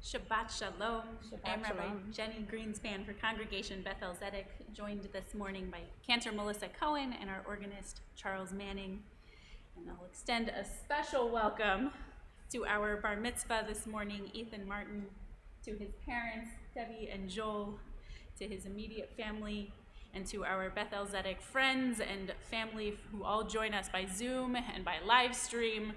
Shabbat Shalom. I am Rabbi Shalom. Jenny Greenspan for Congregation Beth-El, joined this morning by Cantor Melissa Cohen and our organist Charles Manning. And I'll extend a special welcome to our bar mitzvah this morning, Ethan Martin, to his parents, Debbie and Joel, to his immediate family, and to our Beth-El friends and family who all join us by Zoom and by live stream.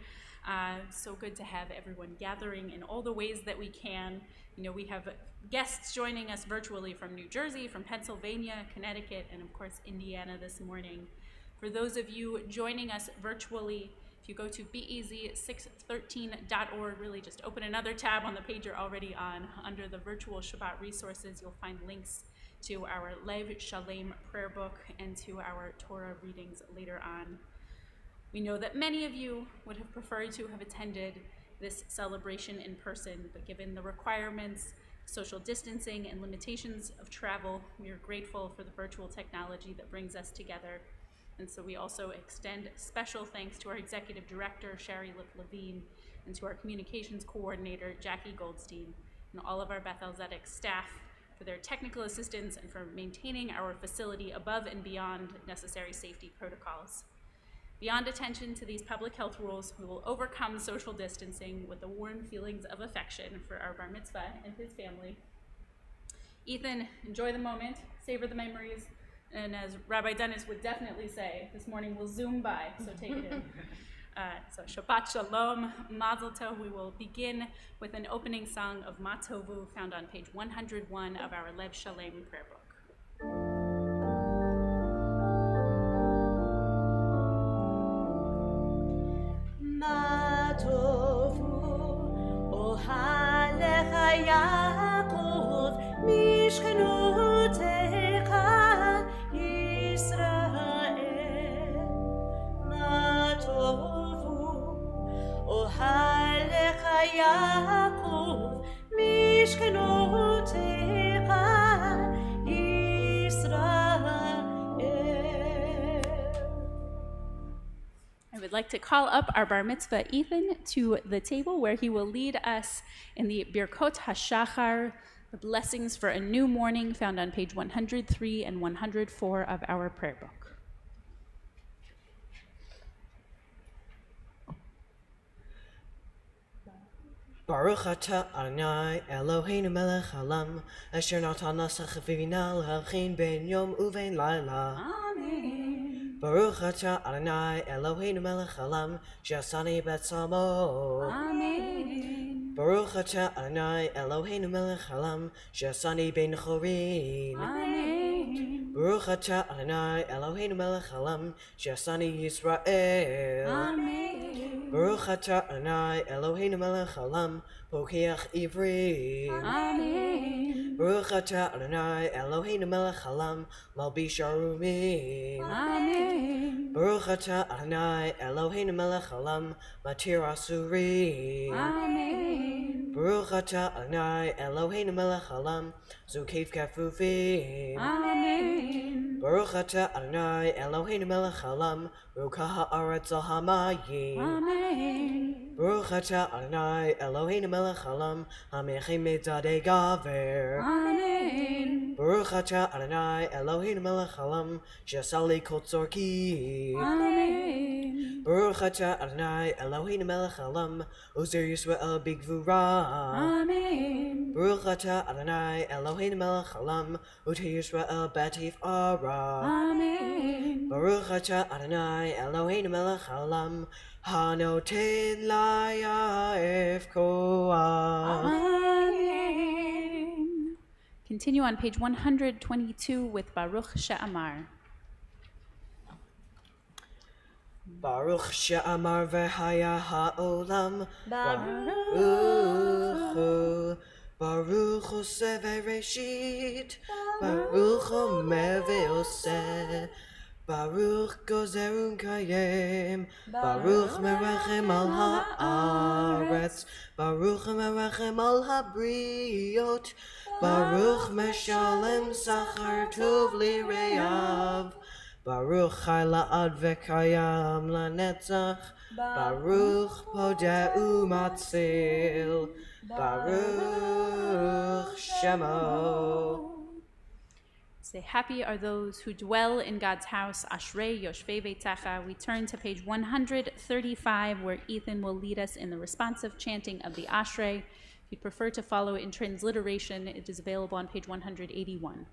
So good to have everyone gathering in all the ways that we can. You know, we have guests joining us virtually from New Jersey, from Pennsylvania, Connecticut, and of course Indiana this morning. For those of you joining us virtually, if you go to bez613.org, really just open another tab on the page you're already on. Under the virtual Shabbat resources, you'll find links to our Lev Shalem prayer book and to our Torah readings later on. We know that many of you would have preferred to have attended this celebration in person, but given the requirements, social distancing, and limitations of travel, we are grateful for the virtual technology that brings us together. And so we also extend special thanks to our executive director, Sherry Levine, and to our communications coordinator, Jackie Goldstein, and all of our Beth-El staff for their technical assistance and for maintaining our facility above and beyond necessary safety protocols. Beyond attention to these public health rules, we will overcome social distancing with the warm feelings of affection for our bar mitzvah and his family. Ethan, enjoy the moment, savor the memories, and as Rabbi Dennis would definitely say, this morning will zoom by, so take it in. So Shabbat Shalom, Mazel Tov. We will begin with an opening song of Ma Tovu found on page 101 of our Lev Shalem prayer book. Ma tovu ohalecha Yaakov mishkenotecha Yisrael. Ma tovu ohalecha Yaakov mishkenotecha Yisrael. I would like to call up our bar mitzvah Ethan to the table where he will lead us in the Birkot HaShachar, the blessings for a new morning, found on page 103 and 104 of our prayer book. Baruch atah Adonai Eloheinu melech haolam asher natan לנו חכבינה להבחין בין יום ובין לילה. Amen. Baruch atah Adonai Eloheinu melech haolam שעשני בצלמו. Amen. Baruch atah Adonai Eloheinu melech haolam שעשני בין חורים. Amen. Baruch atah Adonai Eloheinu melech haolam שעשני ישראל. Amen. Baruch atah Adonai Eloheinu melech haolam פוקח עברי. Amen. Baruch atah Adonai Eloheinu melech haolam malbish arumim. Amen. Baruch atah Adonai Eloheinu melech haolam matir asurim. Amen. Baruch atah Adonai Eloheinu melech haolam zukev kafufim. Amen. Baruch atah Adonai Eloheinu melech haolam ruka haaretz al hamayim. Amen. Baruch atah Adonai Eloheinu melech haolam hamechim mitzadei gaver. Amen. Baruch atah Adonai Eloheinu melech haolam she'asali kol tzorki. Amen. Baruch atah Adonai Eloheinu melech haolam ozer Yisrael bigvura. Amen. Baruch atah Adonai Eloheinu melech haolam utei Yisrael b'tifara. Amen. Baruch atah Adonai Eloheinu melech haolam hanoten laya'ef koach. Amen. Continue on page 122 with Baruch She'amar. Baruch she'amar v'haya ha'olam Baruch Baruch Baruch Oseh v'reshit Baruch Omer v'oseh Baruch gozer u'mkayem Baruch merachem al ha'aretz Baruch merachem al habriot Baruch meshalem sachar tov lireyav Baruch Chai La'ad V'Kayam Lanetzach, Baruch Podeh Umatzil, Baruch Shemo. Say, happy are those who dwell in God's house. Ashrei Yoshvei Beitecha. We turn to page 135, where Ethan will lead us in the responsive chanting of the Ashrei. If you'd prefer to follow in transliteration, it is available on page 181.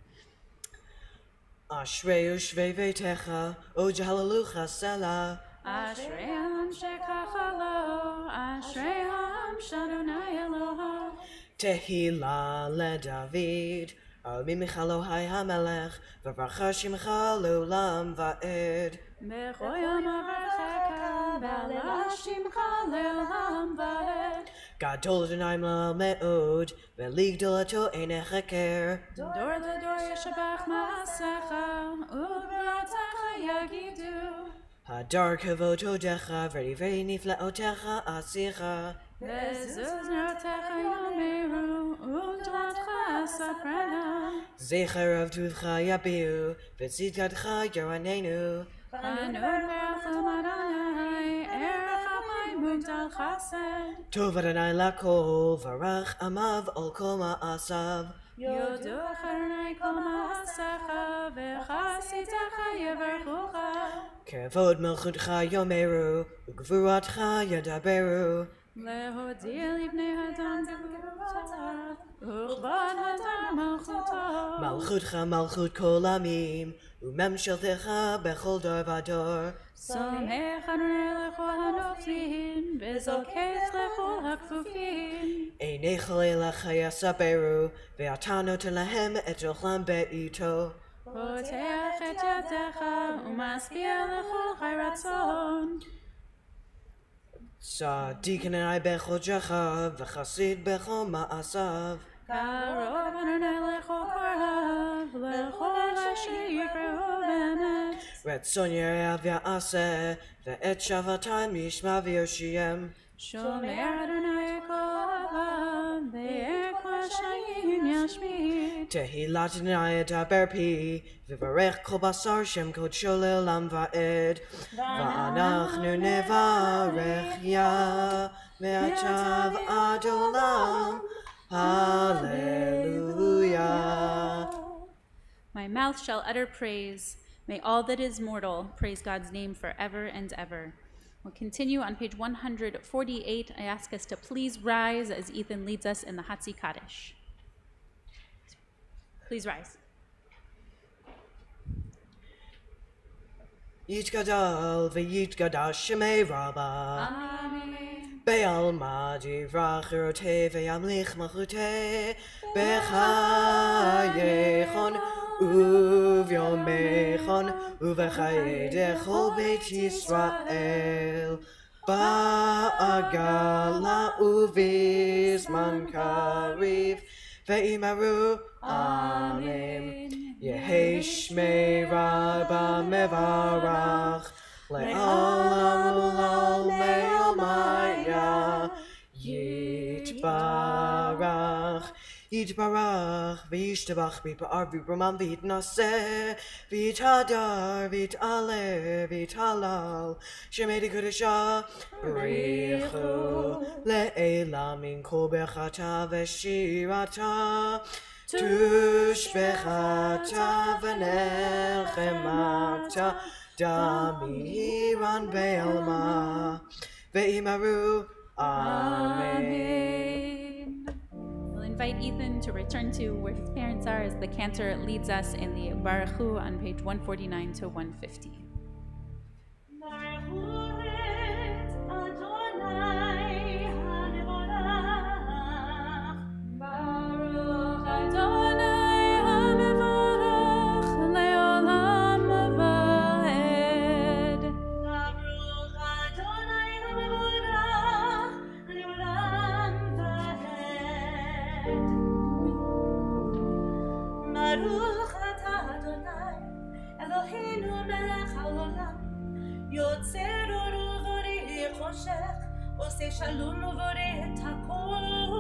Ashrei Yoshvei Beitecha, O Jalalucha Selah. Ashrei Ha'am Shekachalo, Ashrei Ha'am Shadonai Eloha. Tehillah LeDavid, Al Mimichalo Hai HaMelech, V'Varcha Shimcha Le'olam Va'ed. B'chol yom avarcheka, B'alev Shimcha le'olam va'ed. Gadol Adonai Me'od, Ve'ligdolato Ein Heker. Dor ledor yeshabach ma'asecha, u'v'ratecha yagidu. Hadar Kavod Hodecha, V'ri Nifleotecha Asicha. V'zuz nerotecha yomeru, u'dvatcha saprena. Zecher of Tuvcha Yabiu, V'tzidkadcha Yaranenu. Chanun berachem Adonai, erech ha'mayim mugdal chesed. Tov Adonai Lakol, Varach Amav Ol Kol Ma'asav. Yodu Adonai kol ma'asecha, v'chasitecha yevarchucha. Kevod Melchutcha Yomeru, Ugvuratcha Yadaberu. Lehodir libnei Adam b'gvuratav, u'chbod Hadar malchuto. Malchutcha Malchut Kol Amim, Umemsheltecha Bechol Dor Vador. Somech Adonai lechol hanoflim, v'zolkech lechol hakfufim. Einechol Elecha Yasaberu, Ve'atano Telahem Et Ochlam Be'ito. Poteach et yadecha, u'maspia lechol chai ratzon. Tzaddik Adonai Bechol Jachav, V'chasid Bechol Ma'asav. Karov Adonai lechol korav, lechol asher yikreu be'emet. Retzon Yereav Ya'aseh, Ve'et Shavatam Yishma V'Yoshiyem. Shomer Adonai kol avav, ve'ekol shayim yashmid. Tehillat Adonai Edaber Pi, V'varech Kol Basar Shem Kodsho Le'olam Va'ed. Va'anachnu nevarech Ya, Ve'atav Ad Olam. Hallelujah. My mouth shall utter praise. May all that is mortal praise God's name forever and ever. We'll continue on page 148. I ask us to please rise as Ethan leads us in the Hatzi Kaddish. Please rise. Yitgadal v'yitgadash Shemei Rabbah. Amen. Be'al Madi Vrachirote ve'yamlich Malchute Bechayechon Uvyomechon Uvechaye Dechol Beit Yisrael Ba'agala Uvizman Kariv Ve'imaru Amen. Yehi Shmei Rabbah Mevarach Le'olam U'lal Me'omaya Yitbarach Yitbarach V'yishtabach V'yipar V'yibramam V'yitnaseh V'yithadar V'yit'aleh V'yithalal Shemei D'Kodesha B'richu Le'elam Min Kol Bechata V'shirata Tushbechata V'nechemata Damiran Be'elma Ve'imaru Amen. We'll invite Ethan to return to where his parents are as the cantor leads us in the Baruch Hu on page 149 to 150. Baruch atah Adonai, Eloheinu melech haolam, yotzer or uvoreh choshech, oseh shalom uvoreh takol.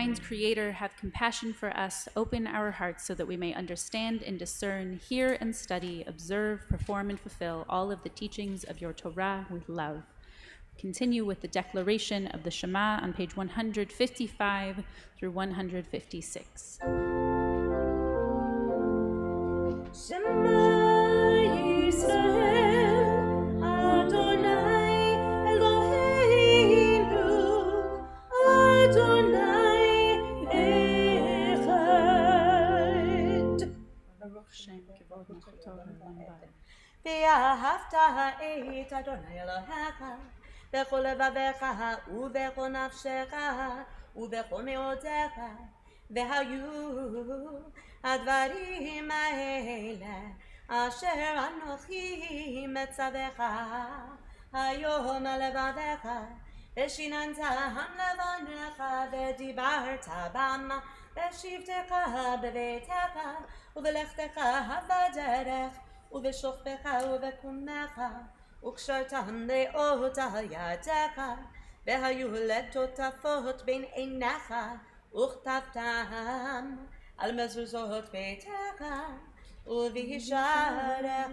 kind Creator, have compassion for us, open our hearts so that we may understand and discern, hear and study, observe, perform, and fulfill all of the teachings of your Torah with love. Continue with the declaration of the Shema on page 155 through 156. Shema Yisrael, Adonai Eloheinu, Adonai Echad. ואהבת את אדוני אלוהיך בכל לבביך ובכל נפשך ובכל מאודיך, והיו הדברים האלה אשר אנוכי מצווך היום לבביך, ושיננתם לבניך ודיברת בם בשבתך בביתך ובלכתך בדרך ובשוכבך ובקומך, וקשרתם לאות על ידך, והיו לטוטפות בין עיניך, וכתבתם על מזוזות ביתך ובשעריך.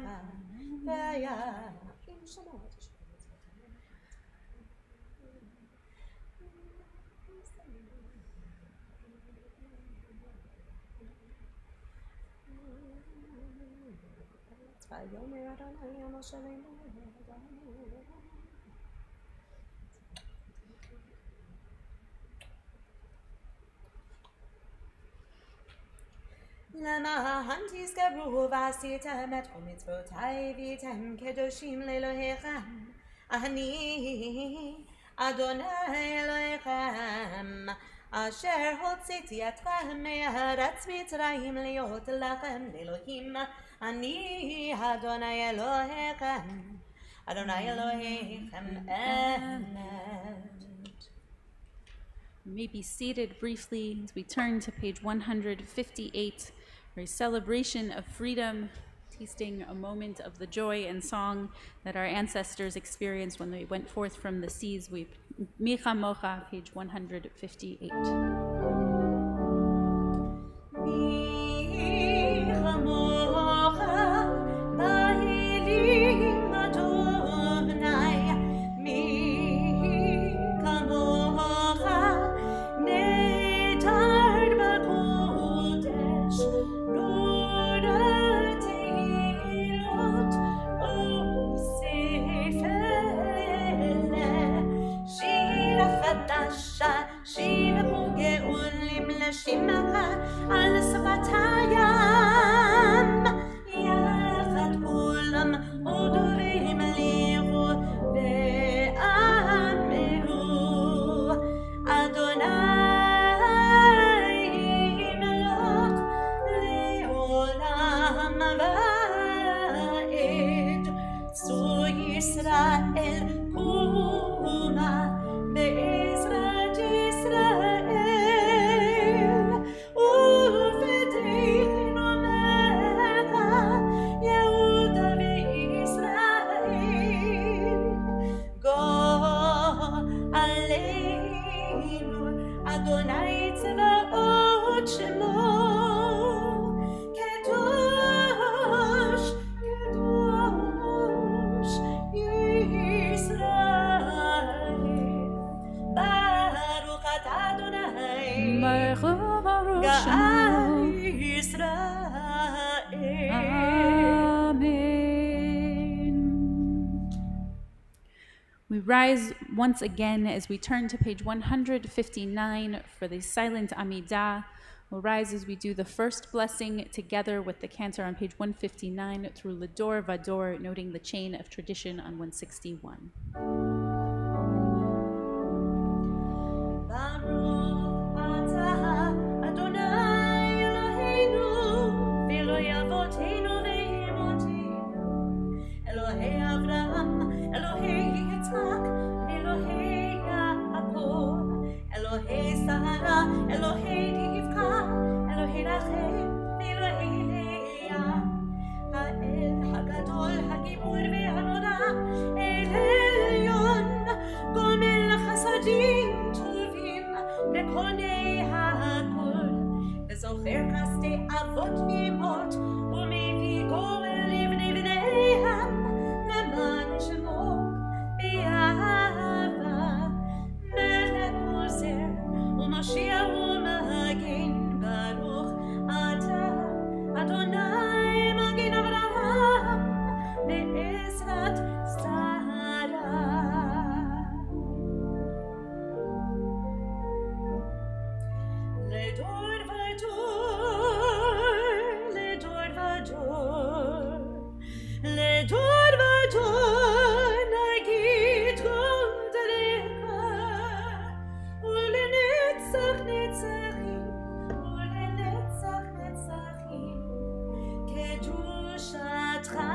למען תזכרו ועשיתם את כל מצוותיי והייתם קדושים לאלוהיכם, אני אדוני אלוהיכם אשר הוצאתי אתכם מארץ מצרים להיות לכם לאלוהים, אני אדוני אלוהיכם, אדוני אלוהיכם אמת. You may be seated briefly as we turn to page 158, for a celebration of freedom, tasting a moment of the joy and song that our ancestors experienced when they went forth from the seas. We Micha Mocha, page 158. Micha Mocha, Bahilim Adonai, Micha Mocha, Netard Bakodesh, Nurat Teilot, Usefele, Shira Chadasha, Shira Geulim Lashimcha, על שפתיים יחד כולם ודורים לירו ואמרו אדוני מלך לעולם ועד, צור ישראל קומה בעזרת ישראל אדוני צבאות שמו, קדוש, קדוש ישראל. ברוך אתה אדוני, גאל ישראל. Amen. We rise once again as we turn to page 159 for the silent Amidah. We'll rise as we do the first blessing together with the cantor on page 159 through Lador Vador, noting the chain of tradition on 161. Baruch atah Adonai Eloheinu v'Eloi avoteinu ve'imotenu, Elohei Avraham, Elohei Yitzchak, Elohei Yaakov, Elohei Sarah, Elohei Rivka, Elohei Rachel, Elohei Leah, Ha'el Hagadol Hagibur ve'Hanora, El Elyon, Gomel Chasadim Tovim, Ve'konei vador, ledor vador, nagit godreka, ulenetzach netzachim, ulenetzach netzachim, kedushatcha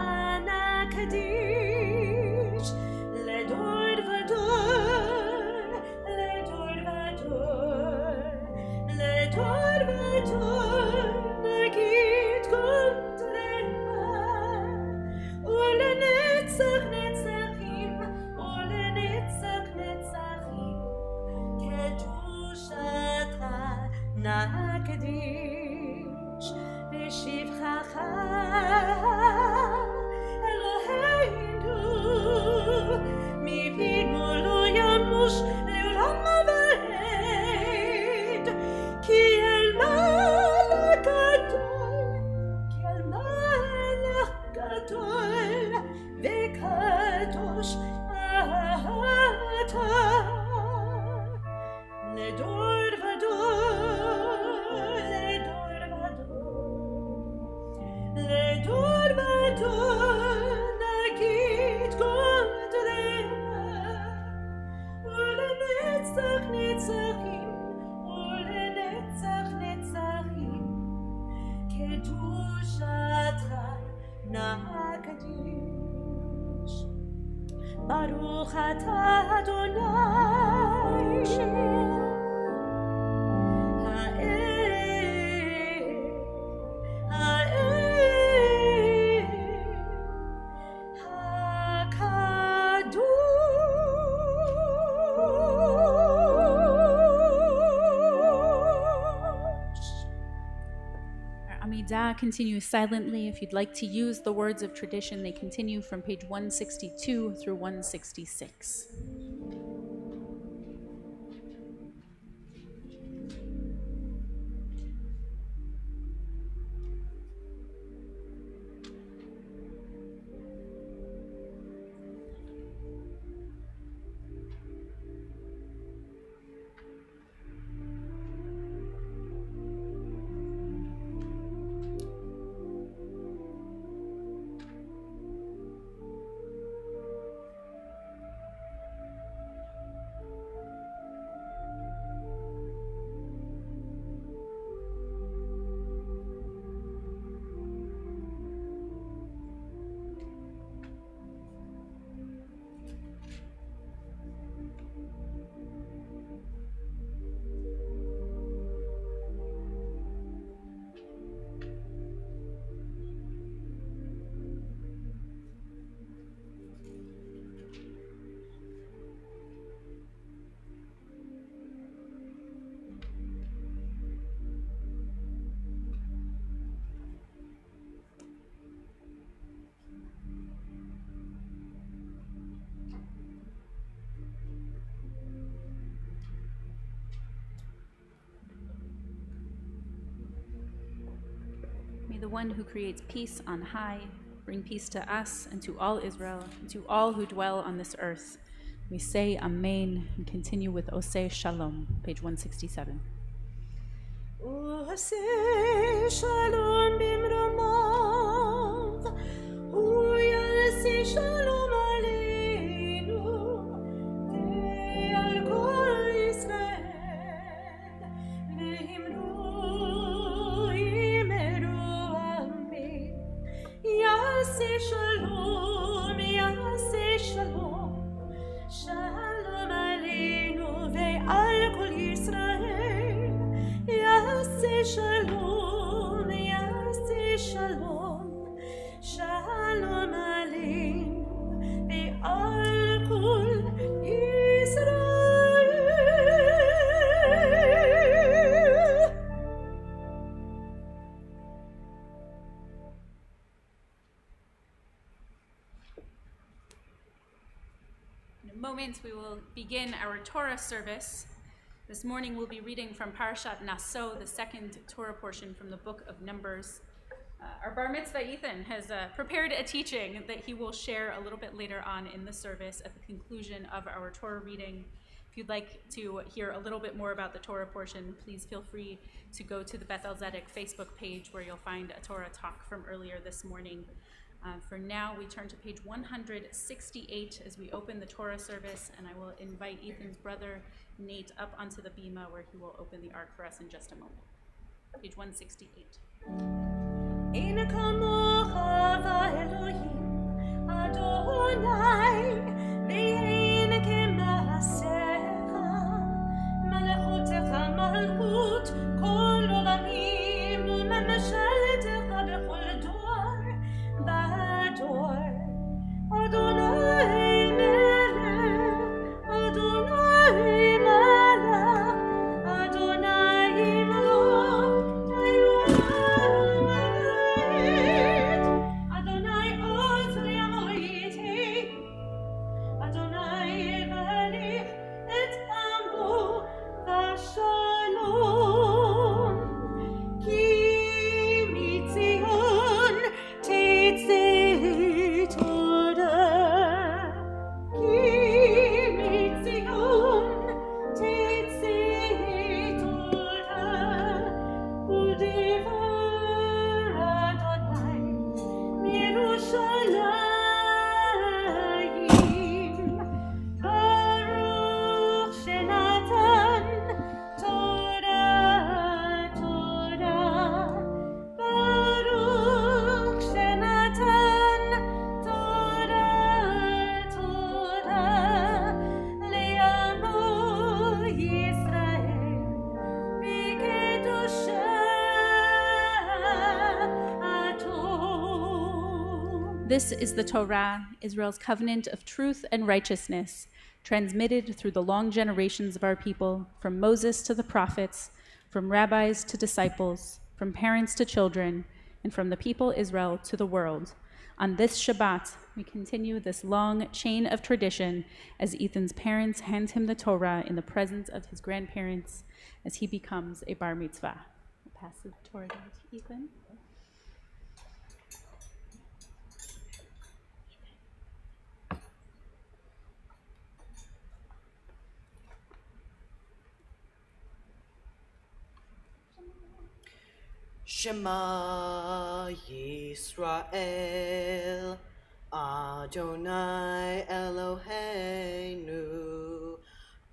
nakadish, ledor vador, ledor vador, ledor vador, nagit godreka, ulenetzach netzachim, ulenetzach netzachim, kedushatcha nakadish, v'shivchacha Eloheinu, mipinu lo yamush le'olam va'ed, ki el malach gadol v'kadosh ata, ledor vador, ledor vador, ledor vador, nagit godreka, ulenetzach netzachim, ulenetzach netzachim, kedushatcha nakadish. Baruch atah Adonai Our Amidah continues silently. If you'd like to use the words of tradition, they continue from page 162 through 166. May the one who creates peace on high bring peace to us and to all Israel and to all who dwell on this earth. We say Amen and continue with Oseh Shalom, page 167. Oseh Shalom bimromav, uyaseh Shalom aleinu, ve'al kol Yisrael, ve'imru yimeru amin. Yaseh Shalom, Yaseh Shalom, Shalom aleinu ve'al kol Yisrael. Yaseh Shalom, Yaseh Shalom, Shalom aleinu ve'al kol Yisrael. In a moment, we will begin our Torah service. This morning, we'll be reading from Parashat Naso, the second Torah portion from the book of Numbers. Our Bar Mitzvah, Ethan, has prepared a teaching that he will share a little bit later on in the service at the conclusion of our Torah reading. If you'd like to hear a little bit more about the Torah portion, please feel free to go to the Beth-El Facebook page where you'll find a Torah talk from earlier this morning. For now, we turn to page 168 as we open the Torah service, and I will invite Ethan's brother, Nate, up onto the bima where he will open the ark for us in just a moment. Page 168. אין כמוך ואלוהים, אדוני, ואין כמעשיך, מלכותך מלכות כל עולמים, וממשלתך בכל דור ודור. אדוני מלך, אדוני מלך, אדוני מלוך, Adonai oz v'yamoiti, Adonai v'alich et amo v'shalom, ki mitzion tetzeh Torah, ki mitzion tetzeh Torah, u'devar Adonai Yerushalayim, Baruch Shenatan Torah, Torah, Baruch Shenatan Torah, Torah, Le'amo Yisrael, V'kedoshah. This is the Torah, Israel's covenant of truth and righteousness, transmitted through the long generations of our people, from Moses to the prophets, from rabbis to disciples, from parents to children, and from the people Israel to the world. On this Shabbat, we continue this long chain of tradition as Ethan's parents hand him the Torah in the presence of his grandparents as he becomes a bar mitzvah. I'll pass the Torah down to Ethan. Shema Yisrael, Adonai Eloheinu,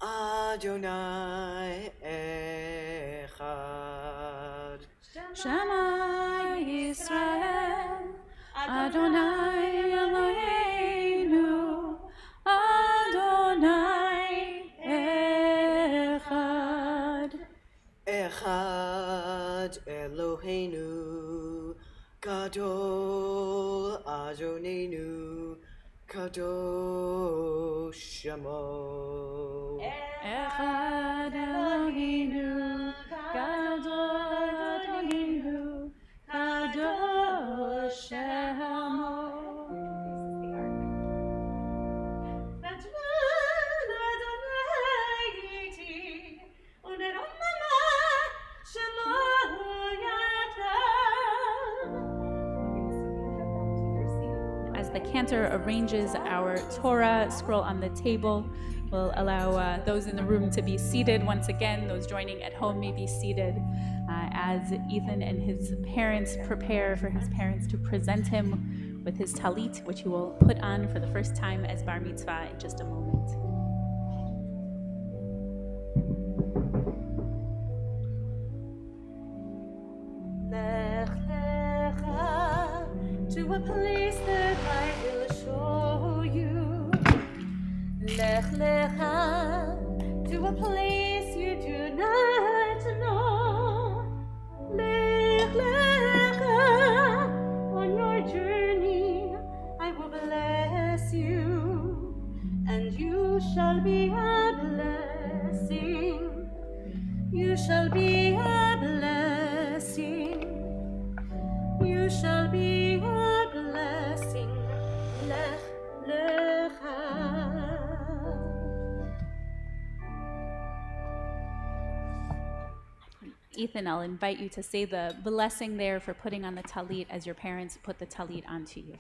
Adonai Echad. Shema Yisrael, Adonai Eloheinu, Adonai Echad. Echad Eloheinu, Gadol Adonenu, Kadosh Shemo. Echad Eloheinu, Gadol Adonenu, Kadosh Shemo. As the cantor arranges our Torah scroll on the table, we'll allow those in the room to be seated once again. Those joining at home may be seated as Ethan and his parents prepare for his parents to present him with his talit, which he will put on for the first time as bar mitzvah in just a moment. To a place that I will show you. Lech lecha, to a place you do not know. Lech lecha, on your journey I will bless you, and you shall be a blessing. You shall be a blessing. You shall be a blessing. Lech lecha. Ethan, I'll invite you to say the blessing there for putting on the talit as your parents put the talit onto you.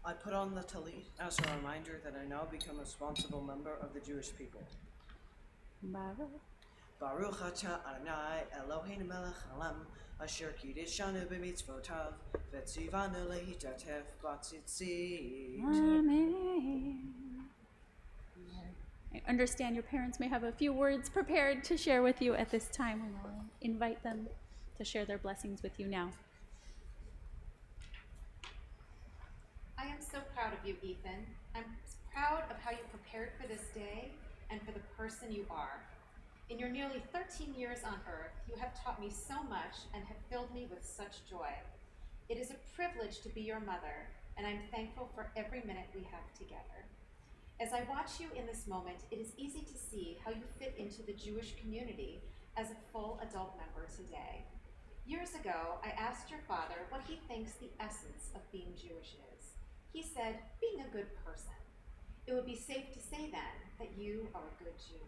I put on the talit as a reminder that I now become a responsible member of the Jewish people. Baruch. Baruch atah Adonai Eloheinu melech haolam asher kiddushanu b'mitzvotav v'tzivanu lehitatef b'tzitzit. Amen. I understand your parents may have a few words prepared to share with you at this time, and I'll invite them to share their blessings with you now. I am so proud of you, Ethan. I'm proud of how you prepared for this day and for the person you are. In your nearly 13 years on earth, you have taught me so much and have filled me with such joy. It is a privilege to be your mother, and I'm thankful for every minute we have together. As I watch you in this moment, it is easy to see how you fit into the Jewish community as a full adult member today. Years ago, I asked your father what he thinks the essence of being Jewish is. He said, being a good person. It would be safe to say then that you are a good Jew.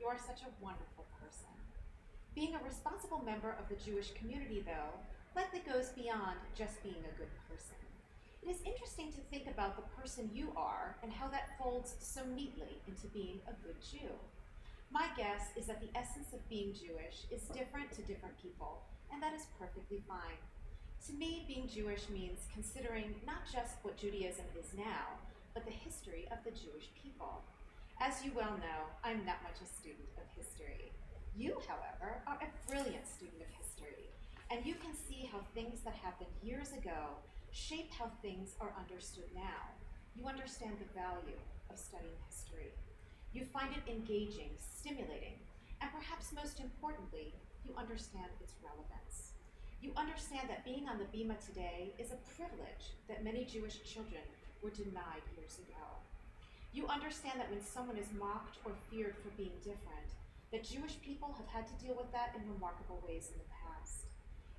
You are such a wonderful person. Being a responsible member of the Jewish community, though, likely goes beyond just being a good person. It is interesting to think about the person you are and how that folds so neatly into being a good Jew. My guess is that the essence of being Jewish is different to different people, and that is perfectly fine. To me, being Jewish means considering not just what Judaism is now, but the history of the Jewish people. As you well know, I'm not much a student of history. You, however, are a brilliant student of history, and you can see how things that happened years ago shape how things are understood now. You understand the value of studying history. You find it engaging, stimulating, and perhaps most importantly, you understand its relevance. You understand that being on the Bima today is a privilege that many Jewish children were denied years ago. You understand that when someone is mocked or feared for being different, that Jewish people have had to deal with that in remarkable ways in the past.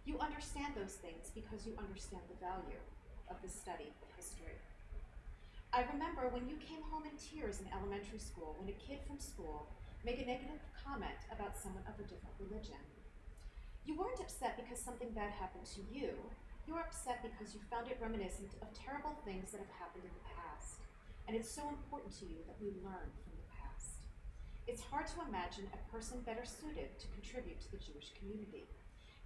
You understand those things because you understand the value of the study of history. I remember when you came home in tears in elementary school when a kid from school made a negative comment about someone of a different religion. You weren't upset because something bad happened to you. You were upset because you found it reminiscent of terrible things that have happened in the past. And it's so important to you that we learn from the past. It's hard to imagine a person better suited to contribute to the Jewish community.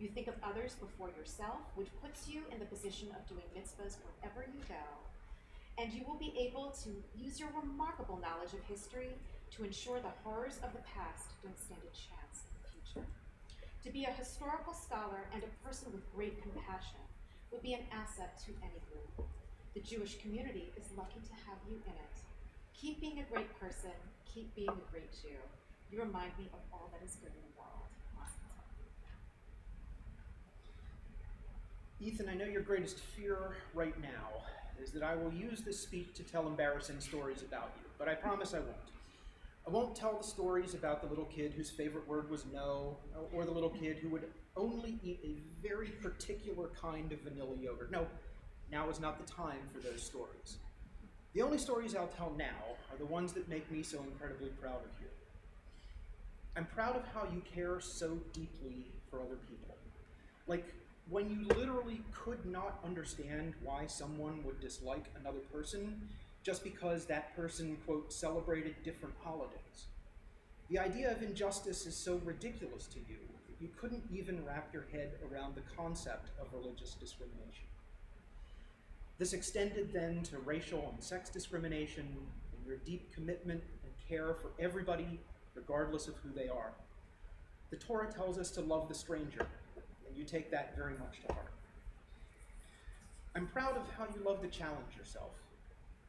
You think of others before yourself, which puts you in the position of doing mitzvahs wherever you go. And you will be able to use your remarkable knowledge of history to ensure the horrors of the past don't stand a chance in the future. To be a historical scholar and a person with great compassion would be an asset to any group. The Jewish community is lucky to have you in it. Keep being a great person, keep being a great Jew. You remind me of all that is good in the world. Ethan, I know your greatest fear right now is that I will use this speech to tell embarrassing stories about you, but I promise I won't. I won't tell the stories about the little kid whose favorite word was no, or the little kid who would only eat a very particular kind of vanilla yogurt. No, now is not the time for those stories. The only stories I'll tell now are the ones that make me so incredibly proud of you. I'm proud of how you care so deeply for other people. Like, when you literally could not understand why someone would dislike another person just because that person, quote, celebrated different holidays. The idea of injustice is so ridiculous to you that you couldn't even wrap your head around the concept of religious discrimination. This extended then to racial and sex discrimination and your deep commitment and care for everybody, regardless of who they are. The Torah tells us to love the stranger, and you take that very much to heart. I'm proud of how you love to challenge yourself,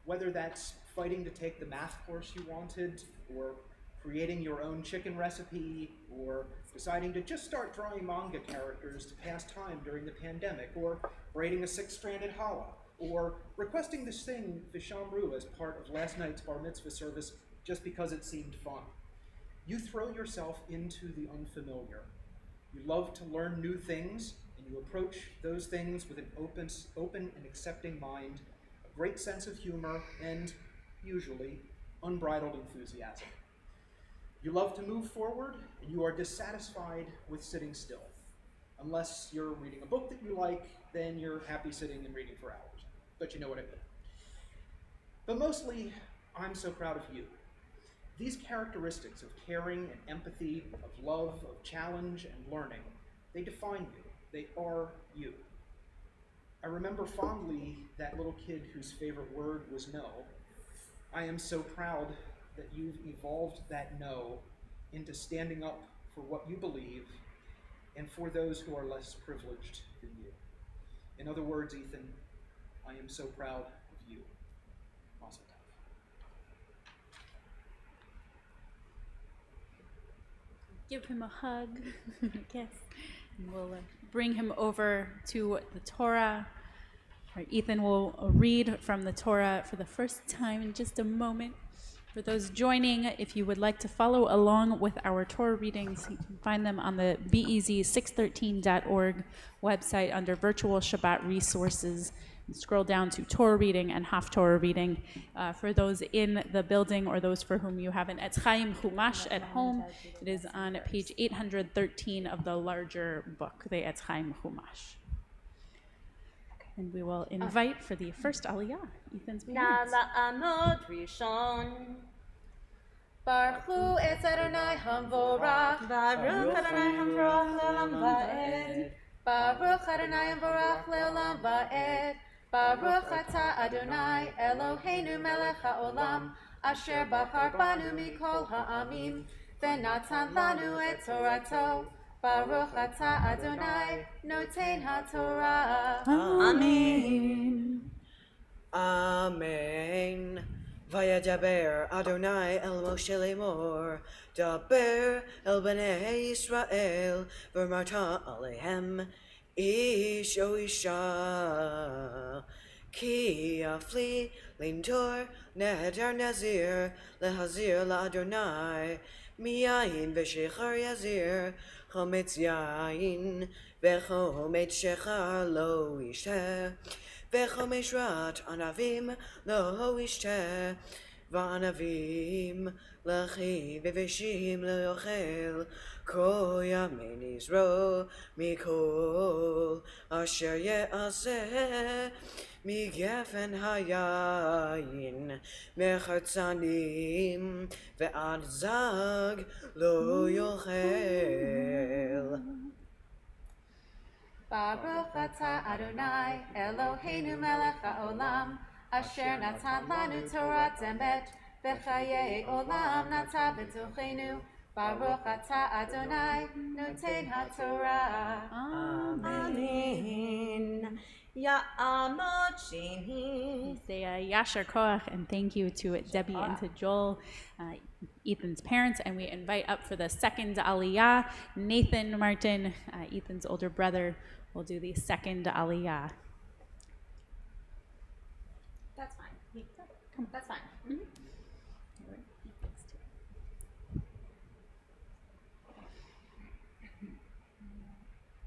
whether that's fighting to take the math course you wanted, or creating your own chicken recipe, or deciding to just start drawing manga characters to pass time during the pandemic, or braiding a 6-stranded challah, or requesting to sing Vishamru as part of last night's bar mitzvah service just because it seemed fun. You throw yourself into the unfamiliar. You love to learn new things, and you approach those things with an open and accepting mind, a great sense of humor, and, usually, unbridled enthusiasm. You love to move forward, and you are dissatisfied with sitting still. Unless you're reading a book that you like, then you're happy sitting and reading for hours. But you know what I mean. But mostly, I'm so proud of you. These characteristics of caring and empathy, of love, of challenge and learning, they define you. They are you. I remember fondly that little kid whose favorite word was no. I am so proud that you've evolved that no into standing up for what you believe and for those who are less privileged than you. In other words, Ethan, I am so proud of you. Mazel tov. Give him a hug, I guess. And we'll bring him over to the Torah. Right, Ethan will read from the Torah for the first time in just a moment. For those joining, if you would like to follow along with our Torah readings, you can find them on the BEZ613.org website under Virtual Shabbat Resources. And scroll down to Torah reading and Haftorah reading. For those in the building or those for whom you have an Etz Chaim Chumash at home, it is on page 813 of the larger book, the Etz Chaim Chumash. And we will invite for the first Aliyah, Ethan's parents. Na'amod Rishon. Baruch Hu es Adonai Hamvorach. Baruch Adonai Hamvorach le'olam va'ed. Baruch Adonai Hamvorach le'olam va'ed. Baruch Ata Adonai Eloheinu melech ha'olam, asher bachar banu mikol ha'amim, v'natan lanu et Torato. Baruch Ata Adonai noten ha'Torah. Amen. Amen. Vayajaber Adonai el Moshe lemor, daber el bnei Yisrael, v'marta alehem, ish o isha, ki afli lintor neder nazir, lehazir la'Adonai, miyayin v'shechar yazir, chometz yayin, v'chometz shechar lo yisheh, v'chometz rat anavim lo yisheh, v'anavim lechi v'veshim lo yochel, kol yamin yizro mikol asher ye'aseh, מגפן היין, מחרצנים ועד זג לא יאכל. Baruch Ata Adonai Eloheinu melech ha'olam, asher natan lanu Torah emet, v'chayei olam nata b'tochenu. Baruch Ata Adonai noten ha'Torah. Amen. Ya'amot Sheni. Say Yashar Koach and thank you to Debbie and to Joel, Ethan's parents, and we invite up for the second Aliyah, Nathan Martin, Ethan's older brother, will do the second Aliyah. That's fine. That's fine.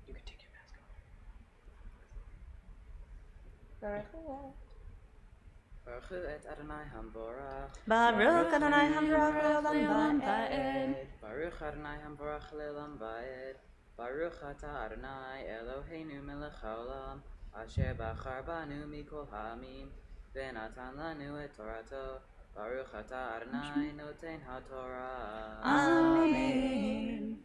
You can take your mask off. Baruch Hu et Adonai Hamvorach. Baruch Adonai Hamvorach le'olam va'ed. Baruch Adonai Hamvorach le'olam va'ed. Baruch Ata Adonai Eloheinu melech ha'olam, asher bachar banu mikol ha'amim, v'natan lanu et Torato. Baruch Ata Adonai noten ha'Torah. Amen.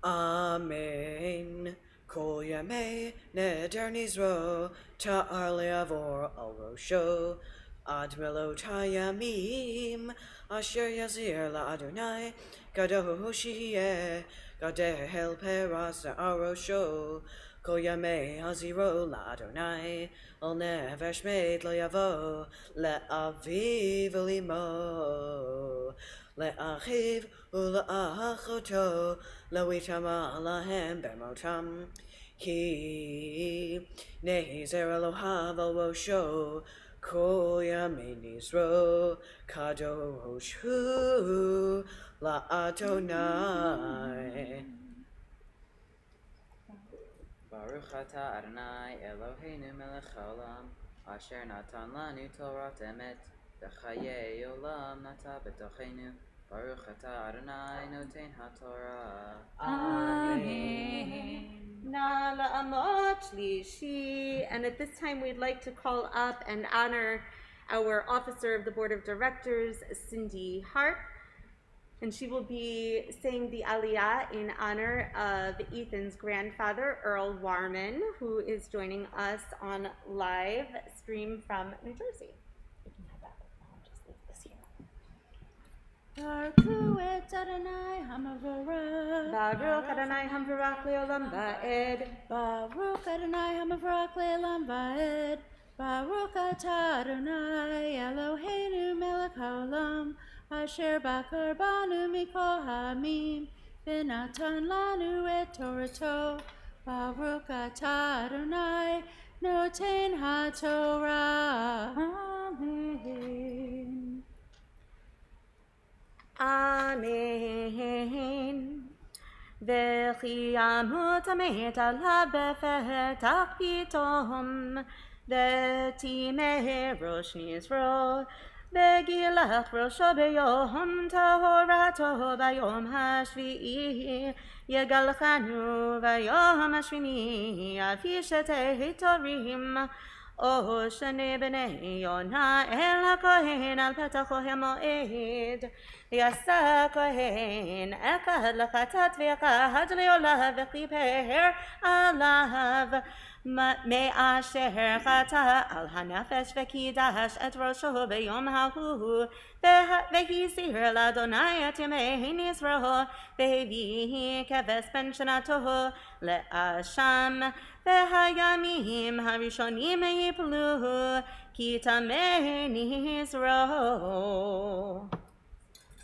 Amen. Kol yamei neder nizro, ta'ar le'avor al rosho, ad melot hayamim, asher yazir la'Adonai, kadosh yeh, gadehel peras al rosho, kol yamei haziro la'Adonai, al never shmeid lo yavo, le'aviv limo, le'achiv ula'achoto, lo itama lahem bemotam, ki nezer Elohav al rosho, kol yamin yisro, kadosh hu la'Adonai. Baruch Ata Adonai Eloheinu melech ha'olam, asher natan lanu Torah emet, v'chayei olam nata b'tochenu. Baruch Ata Adonai noten ha'Torah. Amen. Na'amot Shlishi. And at this time, we'd like to call up and honor our Officer of the Board of Directors, Cindy Harp, and she will be saying the Aliyah in honor of Ethan's grandfather, Earl Warman, who is joining us on live stream from New Jersey. You can have that. I'll just leave this here. Baruch Adonai Hamavara. Baruch Adonai Hamvarach Leolam Va'ed. Baruch Adonai Hamavara Leolam Va'ed. Baruch Atah Adonai Eloheinu Melech Haolam Asher Bakar Banu Mikol Hamim V'natan Lanu Et Torato. Baruch Atah Adonai Noten HaTorah. Amen. Amen. V'chi amot amet alav befetach pitom. V'timeh rosh nizro. V'gilach rosho b'yom tahorato b'yom hashvi'i. Yegalchanu b'yom hashvini. Avishetei torim. O shane b'nei Yona el hakohen al petach hamoed. Yasa kohen echad lachatat v'echad leolav v'chiper alav. Me'asher chata al hanefesh v'kidash et rosho b'yom hahu. V'hisir l'Adonai et yemei Nizro. V'hevihi keves ben shanato le'asham. V'hayamim harishonim yiplu ki tamei Nizro.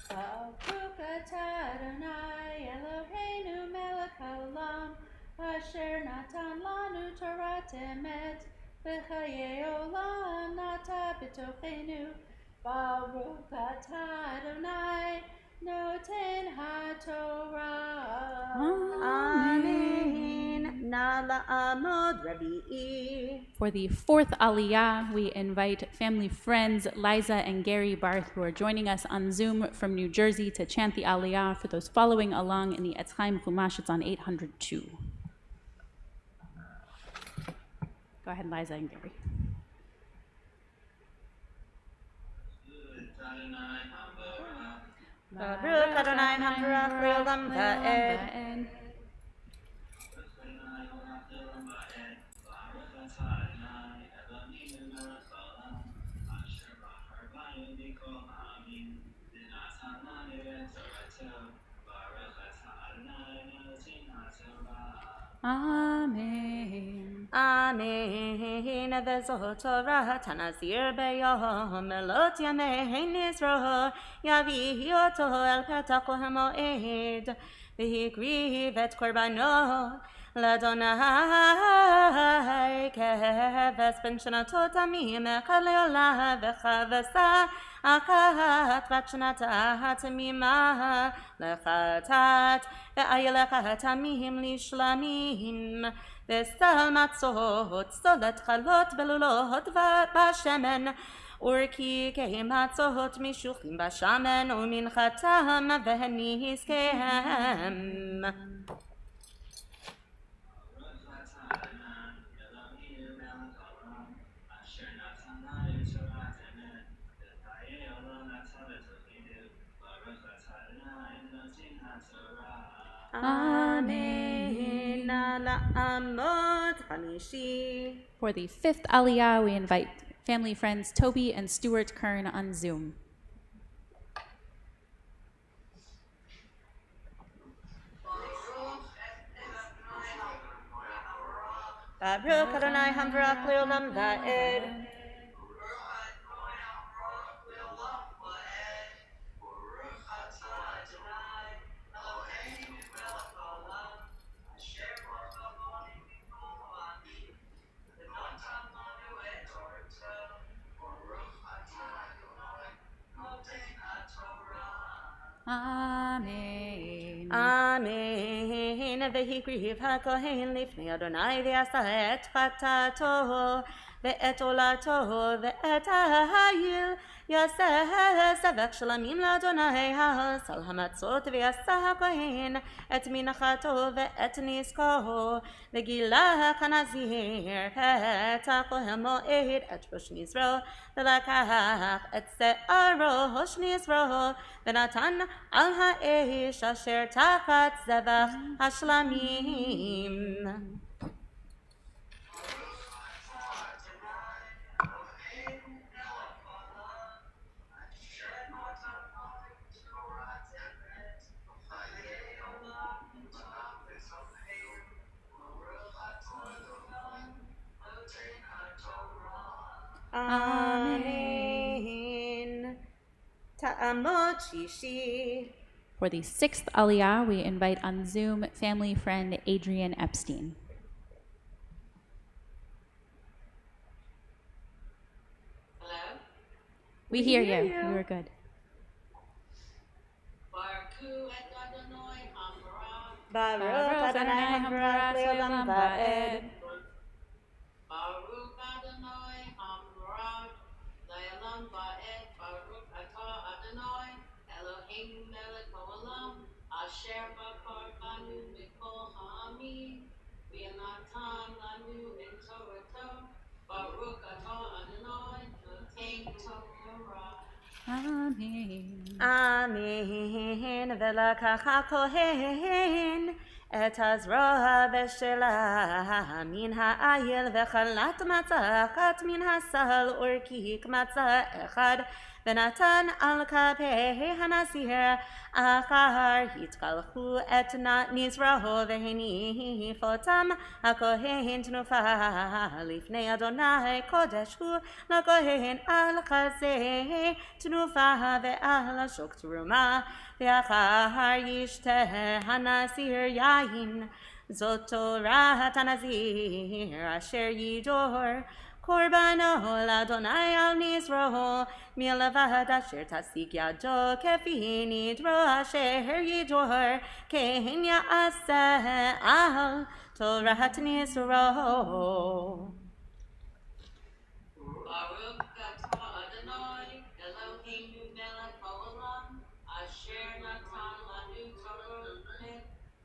Baruch Atah Adonai Eloheinu Melech Haolam Asher Natan Lanu Torat Emet V'chayei Olam Nata B'tochenu. Baruch Atah Adonai Noten HaTorah. Amen. Nala Amod Rabi'i. For the fourth Aliyah, we invite family friends Liza and Gary Barth, who are joining us on Zoom from New Jersey, to chant the Aliyah. For those following along in the Etz Chaim Chumash, it's on 802. Go ahead, Liza and Gary. Baruch Adonai Hamvarach Leolam Va'ed. Amen. Amen. Vezot Torah Tanazir Beyom Melot Yamei Nizro Yavihi Oto El Petach Hamoed V'hikriv Et Korbano L'Adonai Keves Ben Shanato Tamim Echad Leolah V'chavasa Achat Bat Shanata Tamima Lechatat Ve'ayelecha Tamim Lishlamim V'sal Matzot Solet Chalot Belulot Bashemen Urki Matzot Mishuchim Bashamen Uminchatam V'henizkehem. Amen. Ala Amot Hamishi. For the fifth Aliyah, we invite family friends Toby and Stuart Kern on Zoom. Baruch Adonai Hamvarach Leolam Va'ed. Amen. Amen. V'hikriv hakohen lifnei Adonai v'yasa et chatato ואת עולתו ואת ההיל יעשה סבך שלמים לאדוני העשה המצות ויעשה הכהן את מנחתו ואת נזקו וגילה כנזיר פתח המועד את ראש נזרו ולקח את שערו ראש נזרו ונתן על האש אשר תחת זבח השלמים. Amen. Ta'amot Shishi. For the 6th Aliyah, we invite on Zoom family friend Adrian Epstein. Hello? We hear you. You are good. Baruch Adonai Hambarach Leolam Va'ed. Baruch Adonai Hambarach Leolam Va'ed. Baruch Atah Adonai Eloheinu Melech Haolam Asher Bachar Banu Mikol Ha'amim V'natan Lanu in Torato. Baruch Atah Adonai Noten Torah. Amen. Amen. ולקח הכהן את הזרוע בשלה מן העיל וחלת מצה אחת מן הסל ורקיק מצה אחד ונתן על כפי הנזיר אחר התקלחו את נזרו והניף אותם הכהן תנופה לפני אדוני קודש הוא לכהן על חזה תנופה ועל שוק תרומה ואחר ישתה הנזיר יין זאת תורת הנזיר אשר ידור קורבנו לאדוני על נזרו מלבד אשר תשיג ידו כפי נדרו אשר ידור כן יעשה על תורת נזרו. Baruch atah Adonai Eloheinu melech haolam asher natan lanu Torah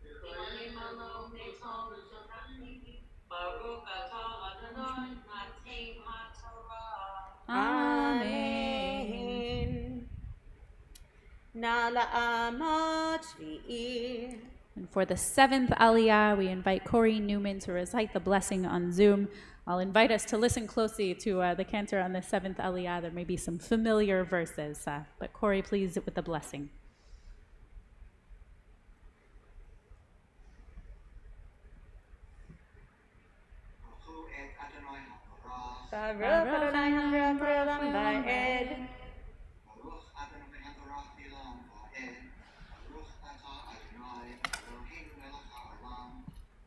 v'nim alon netom v'zorani. Baruch atah Adonai naten haTorah. Amen. Na'amot shvi'i. And for the 7th Aliyah, we invite Corey Newman to recite the blessing on Zoom. I'll invite us to listen closely to the cantor on the 7th Aliyah. There may be some familiar verses, but Corey, please, with the blessing. Baruch Adonai Hambarach Leolam Va'ed. Baruch Adonai Hambarach Leolam Va'ed. Baruch Atah Adonai Eloheinu Melech Haolam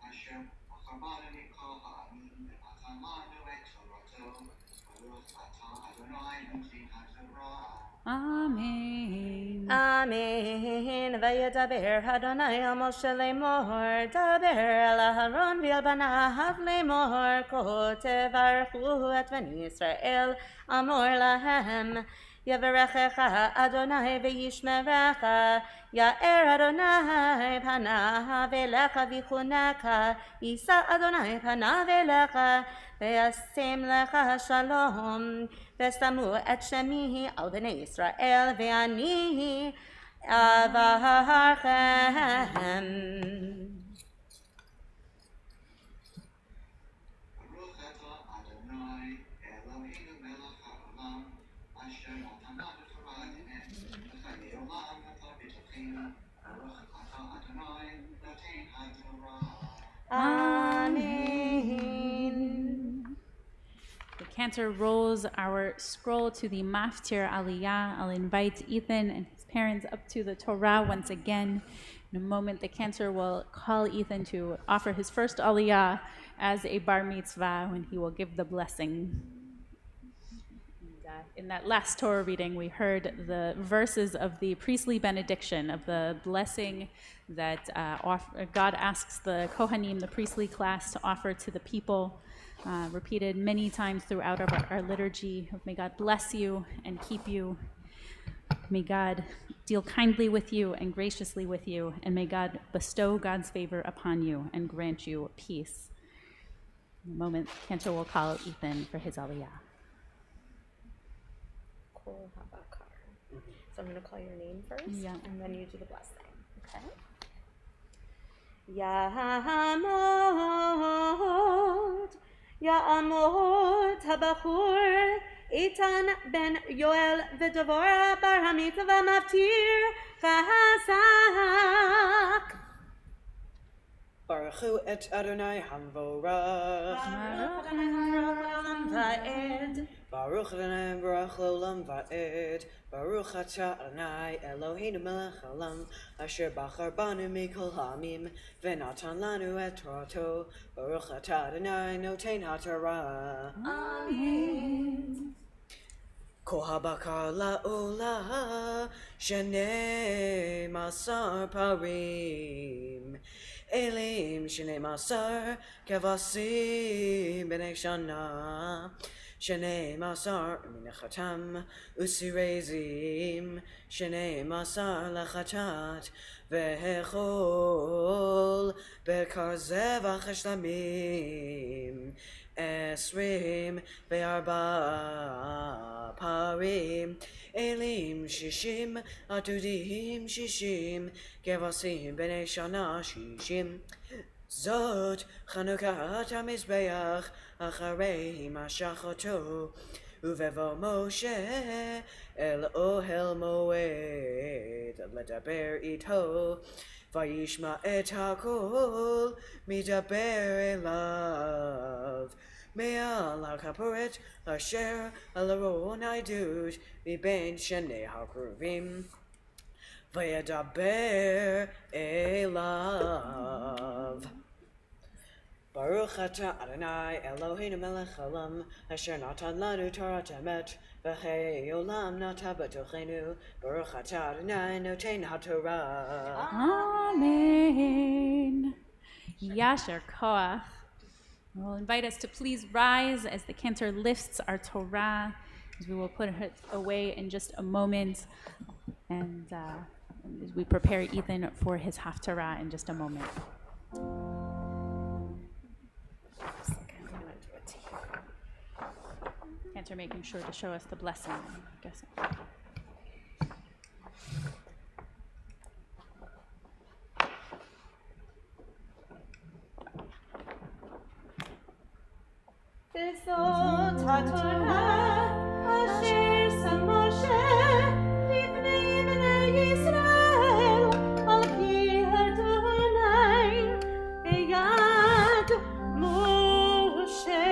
Asher Bachar Banu Mikol Ha'amim V'natan Lanu et Torato. Baruch Atah Adonai Noten HaTorah. Amen. Amen. Vayedaber Adonai el Moshe lemor, daber el Aharon v'el banav lemor, ko tevarchu et bnei Yisrael, amor lahem. Yevarechecha Adonai v'yishmerecha, Ya'er Adonai panav elecha v'chuneka, Yisa Adonai panav elecha, v'yasem lecha shalom, v'samu et shemi al bnei Yisrael, v'ani avarchem. Baruch Atah Adonai Eloheinu Melech Haolam Asher natan lanu Torah v'emet v'chayei olam v'tah b'tocheinu. Baruch Atah Adonai Noten HaTorah. Amen. The cantor rolls our scroll to the Maftir Aliyah. I'll invite Ethan and his parents up to the Torah once again. In a moment, the cantor will call Ethan to offer his first Aliyah as a bar mitzvah when he will give the blessing. And, in that last Torah reading, we heard the verses of the priestly benediction, of the blessing that God asks the Kohanim, the priestly class, to offer to the people. repeated many times throughout our liturgy. May God bless you and keep you. May God deal kindly with you and graciously with you, and may God bestow God's favor upon you and grant you peace. In a moment, Cantor will call Ethan for his aliyah. Cool, Habakar. So I'm going to call your name first, and then you do the blessing. Okay? Ya'amod Habachur Eitan ben Yoel v'Devora bar HaMitzvah maftir chazak. Baruch hu et Adonai Hamvorach. Baruch Adonai Baruch L'olam Va'ed. Baruch Atah Adonai Eloheinu melech haolam asher bachar banu mikol ha'amim v'natan lanu et Torato. Baruch Atah Adonai noten haTorah. Amen. Kol habakar la'olah shnei masar parim elim shnei masar kevasim b'nei shana shnei masar minachatam usirezim shnei masar lachatat vehechol bekar zevach shlamim Esrim ve'arba parim elim shishim atudim shishim kevasim b'nei shana shishim zot chanukat hamizbeach acharei mashachoto uvevo Moshe el ohel moed ledaber ito vayishma et hakol midaber elav Me'al ha'kaporet asher al aron idut miben shnei hakruvim vayadaber elav. Baruch atah Adonai Eloheinu melech haolam asher natan lanu Torat emet v'chei olam nata b'tochenu. Baruch atah Adonai noten haTorah. Amen. Yasher koach. We'll invite us to please rise as the cantor lifts our Torah, as we will put it away in just a moment, and as we prepare Ethan for his Haftarah in just a moment. Cantor making sure to show us the blessing, I'm guessing. V'zot ha'Torah asher sam Moshe livnei bnei Yisrael al pi Adonai b'yad Moshe.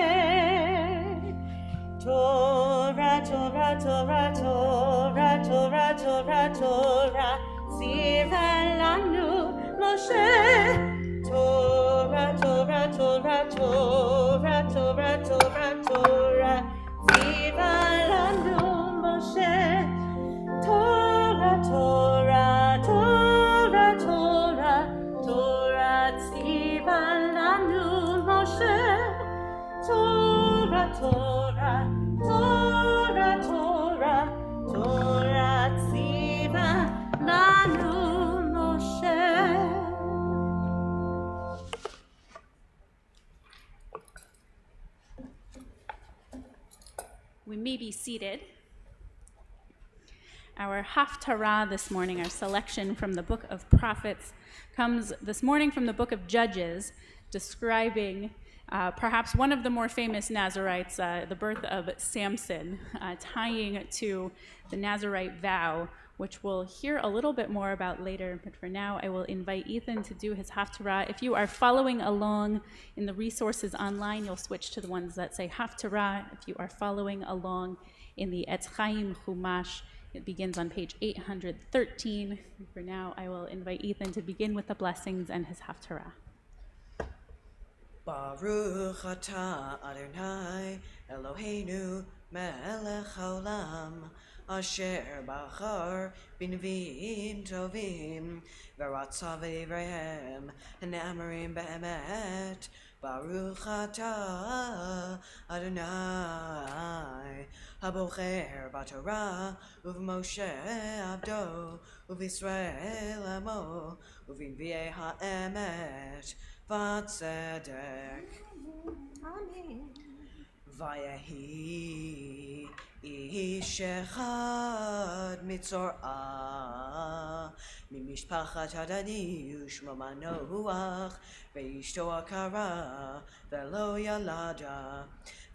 Torah, Torah, Torah, Torah, Torah, Torah, Torah, tziva lanu Moshe. Torah, Torah, Torah, Torah, Torah, Torah, Torah, tziva lanu Moshe. Torah, Torah, Torah, Torah, Torah, tziva lanu Moshe. Torah, Torah, Torah, Torah, Torah, tziva lanu Moshe. We may be seated. Our Haftarah this morning, our selection from the book of prophets, comes this morning from the book of Judges, describing perhaps one of the more famous Nazarites, the birth of Samson, tying to the Nazarite vow, which we'll hear a little bit more about later. But for now, I will invite Ethan to do his Haftarah. If you are following along in the resources online, you'll switch to the ones that say Haftarah. If you are following along in the Etz Chaim Chumash, it begins on page 813. And for now, I will invite Ethan to begin with the blessings and his Haftarah. Baruch atah Adonai Eloheinu melech haolam asher bachar b'neviim tovim v'ratza v'divreihem ne'amarim be'emet Baruch atah Adonai Habocher b'Torah u'v'Moshe abdo u'v'Yisrael amo u'v'Nvi'ei ha'emet v'tzedek. Amen. Vayehi ish echad mitzorah mimishpachat hadani u'shmo Manoach ve'ishto akara ve'lo yalada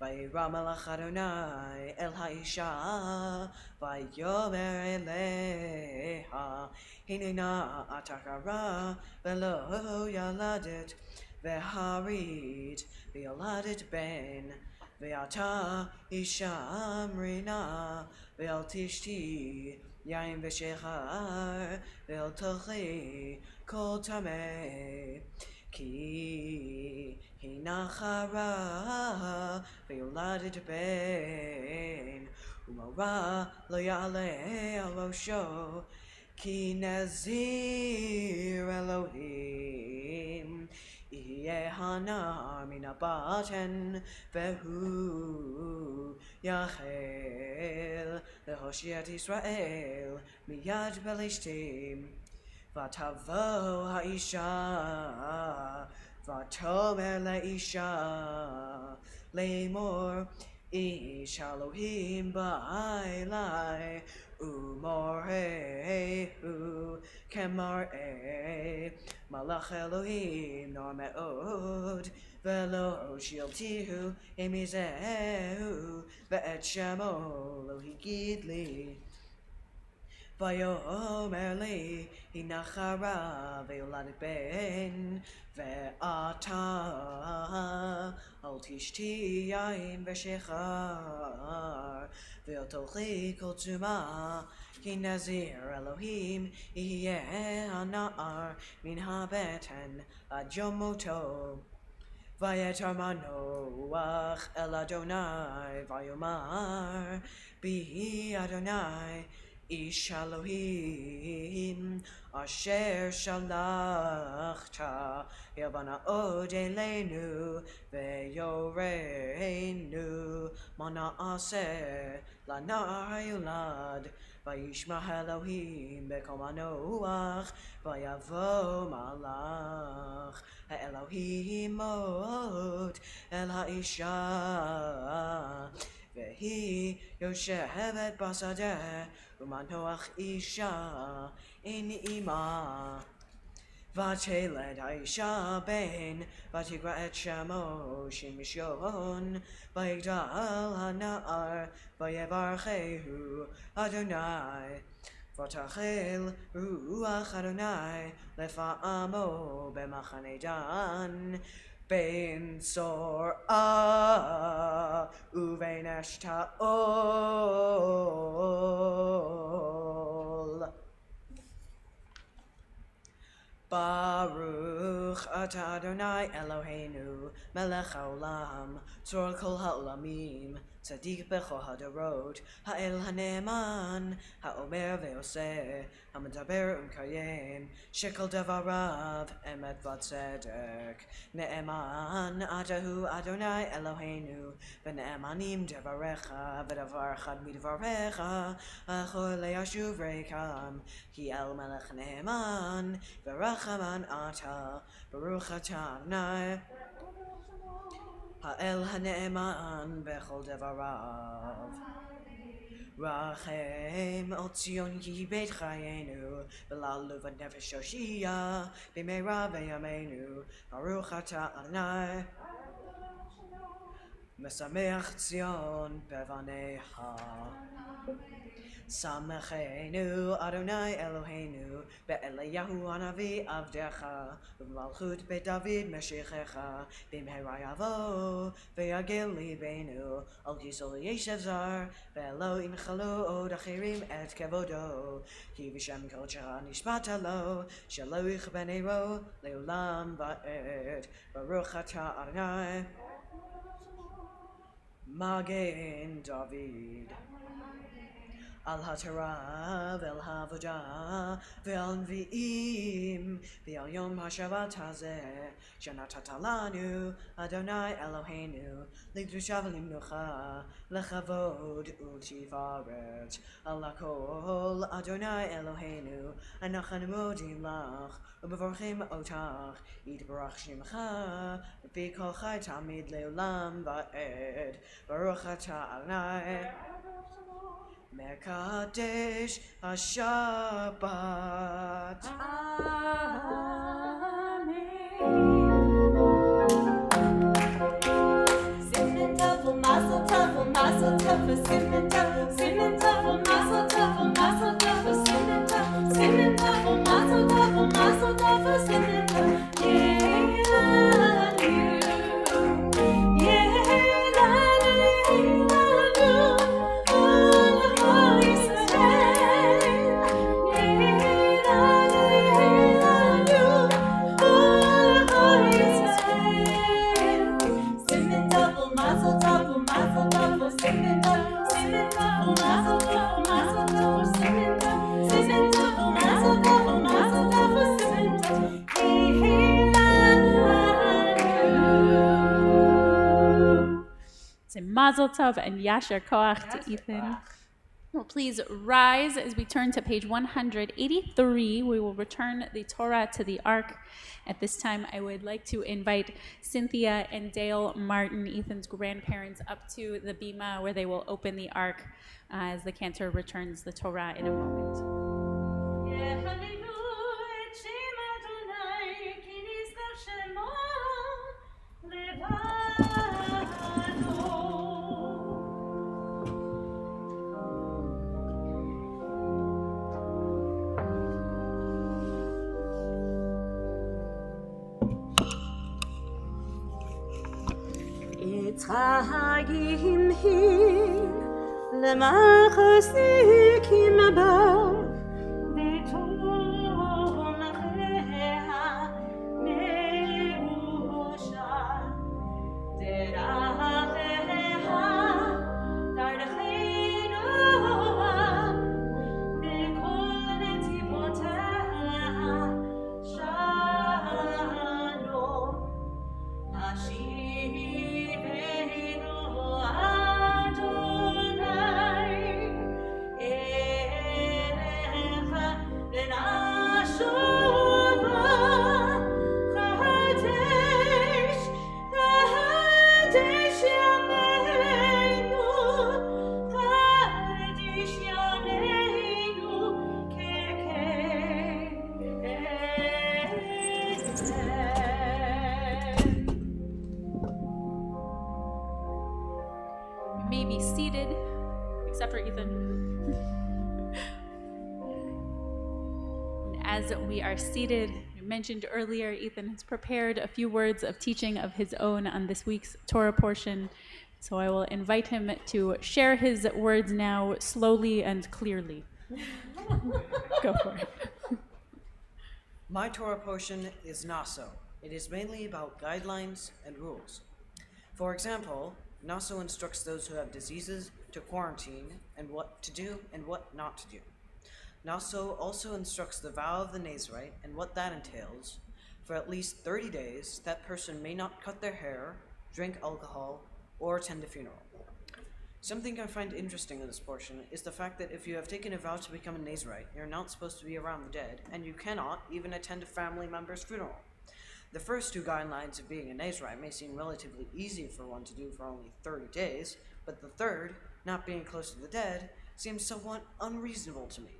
vayira melech Adonai el ha'isha vayomer eleha hinena atakara ve'lo yaladet ve'harit ve'yaladet ben Ve'ata isha amrina ve'al tishti yain v'shechar ve'al tochi kol tameh ki hinachara ve'yoladet ben umara lo ya'aleh al rosho ki nazir Elohim Yeh hanar min habaten vehu yachel lehoshiat Yisrael miyad Pelishtim vatavo ha'isha vatomer leisha lemor ish Elohim ba'ilai umorhehu kemar'eh Malach Elohim nor me'od ve'lo shiltihu emizehu ve'et shemo lo higid li Vayomer li hinachara ve'oladet ben ve'ata al tishti yain v'shechar ve'al tochi kol tumah Ki nazir Elohim yeh anar min habeten ad yomoto Vayetar Manoach el Adonai vayomar Bihi Adonai ish Elohim asher shalachta Yavana'od elenu ve'yoreinu mana'aseh lana yulad Vayishma Elohim b'kol Manoach vayavo malach ha'Elohim mot el ha'isha vehi yoshevet basadeh u'Manoach isha in ima Vateled Aisha ben Vatigra et Shamo Shimshon Vayigdal Hanar Vayevarchehu Adonai Vatachel Ruach Adonai Lefa'amo B'machane Dan Ben Sorah Uvein Eshtaol Baruch atah Adonai Eloheinu melech haolam tzor kol ha'olamim tzaddik bechol hadorot ha'el ha'ne'eman ha'omer ve'oseh ha'medaber u'mkayem shekol devarav emet v'tzedek ne'eman atahu Adonai Eloheinu v'ne'emanim devarecha v'davar chad midvarecha achor le'yashuv reikam ki el melech ne'eman v'rachaman ata baruch atah Adonai ha'el ha'ne'eman bechol devarav Rachem al Tzion ki beit chayenu v'lalu v'nefesh Yoshia b'meira v'yameinu baruch atah Adonai mesameach Tzion bevanecha Samechenu Adonai Eloheinu be'Eliyahu hanavi avdecha v'malchut beit David meshichecha b'mehera yavo ve'yagil libenu al gisol yeshev zar ve'lo inchalu od achirim et kevodo ki v'shem kol sheha nishbata lo shelo yichbenero le'olam va'ed baruch atah Adonai Magen David Al HaTorah ve'al Havodah ve'al Nevi'im ve'al Yom HaShabbat hazeh shenatata lanu Adonai Eloheinu l'kedusha v'limnucha lechavod u'tifaret al hakol Adonai Eloheinu anachanu modim lach u'mevorchim otach yitbarach shemcha v'pi kol chai tamid le'olam va'ed Baruch atah Adonai Mekadesh HaShabbat. Simen tov, mazel tov, mazel tov, simen tov, simen tov, mazel tov, mazel tov, simen tov, simen tov, mazel tov, mazel tov, simen tov. Say Mazel Tov and Yasher Koach to Ethan. Well, please rise as we turn to page 183. We will return the Torah to the Ark. At this time, I would like to invite Cynthia and Dale Martin, Ethan's grandparents, up to the bima where they will open the Ark as the cantor returns the Torah in a moment. Chaim hin lemachosikim abal beton lecha meusha derachecha darchenu bekol netivotecha shalom Hashivenu Adonai Elecha v'nashuva Chadesh Yameinu Chadesh Yameinu You may be seated, except for Ethan. And as we are seated, I mentioned earlier, Ethan has prepared a few words of teaching of his own on this week's Torah portion. So I will invite him to share his words now slowly and clearly. Go for it. My Torah portion is Naso. It is mainly about guidelines and rules. For example, Naso instructs those who have diseases to quarantine and what to do and what not to do. Naso also instructs the vow of the Nazirite and what that entails. For at least 30 days, that person may not cut their hair, drink alcohol, or attend a funeral. Something I find interesting in this portion is the fact that if you have taken a vow to become a Nazirite, you're not supposed to be around the dead, and you cannot even attend a family member's funeral. The first two guidelines of being a Nazirite may seem relatively easy for one to do for only 30 days, but the third, not being close to the dead, seems somewhat unreasonable to me.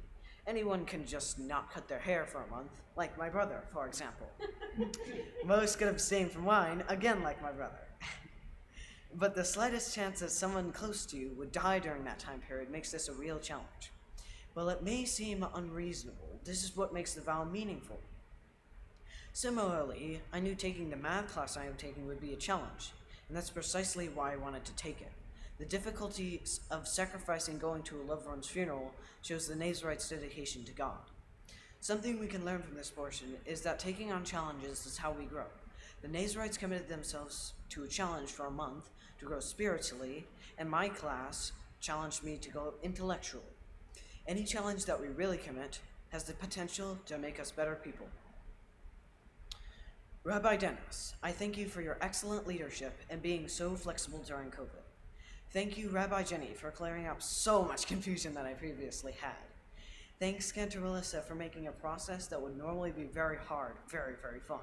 Anyone can just not cut their hair for a month, like my brother, for example. Most could abstain from wine, again like my brother. But the slightest chance that someone close to you would die during that time period makes this a real challenge. While it may seem unreasonable, this is what makes the vow meaningful. Similarly, I knew taking the math class I am taking would be a challenge, and that's precisely why I wanted to take it. The difficulty of sacrificing going to a loved one's funeral shows the Nazirite's dedication to God. Something we can learn from this portion is that taking on challenges is how we grow. The Nazirites committed themselves to a challenge for a month to grow spiritually, and my class challenged me to grow intellectually. Any challenge that we really commit has the potential to make us better people. Rabbi Dennis, I thank you for your excellent leadership and being so flexible during COVID. Thank you, Rabbi Jenny, for clearing up so much confusion that I previously had. Thanks, Cantor Melissa, for making a process that would normally be very hard, very, very fun.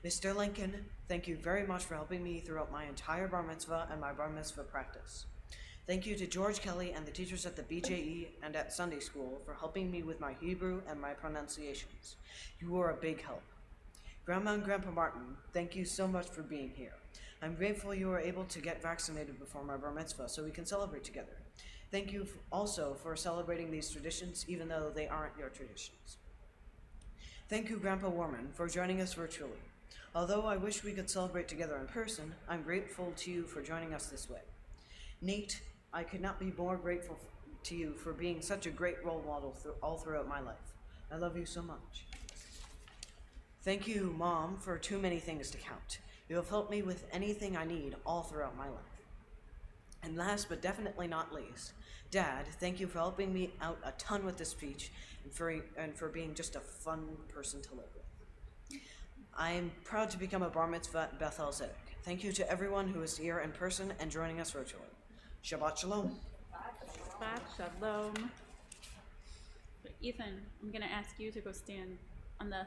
Mr. Lincoln, thank you very much for helping me throughout my entire bar mitzvah and my bar mitzvah practice. Thank you to George Kelly and the teachers at the BJE and at Sunday school for helping me with my Hebrew and my pronunciations. You were a big help. Grandma and Grandpa Martin, thank you so much for being here. I'm grateful you were able to get vaccinated before my bar mitzvah so we can celebrate together. Thank you also for celebrating these traditions even though they aren't your traditions. Thank you, Grandpa Warman, for joining us virtually. Although I wish we could celebrate together in person, I'm grateful to you for joining us this way. Nate, I could not be more grateful to you for being such a great role model all throughout my life. I love you so much. Thank you, Mom, for too many things to count. You have helped me with anything I need all throughout my life. And last but definitely not least, Dad, thank you for helping me out a ton with this speech and for being just a fun person to live with. I am proud to become a bar mitzvah at Beth-El Zedek. Thank you to everyone who is here in person and joining us virtually. Shabbat Shalom. Shabbat Shalom. So Ethan, I'm going to ask you to go stand on the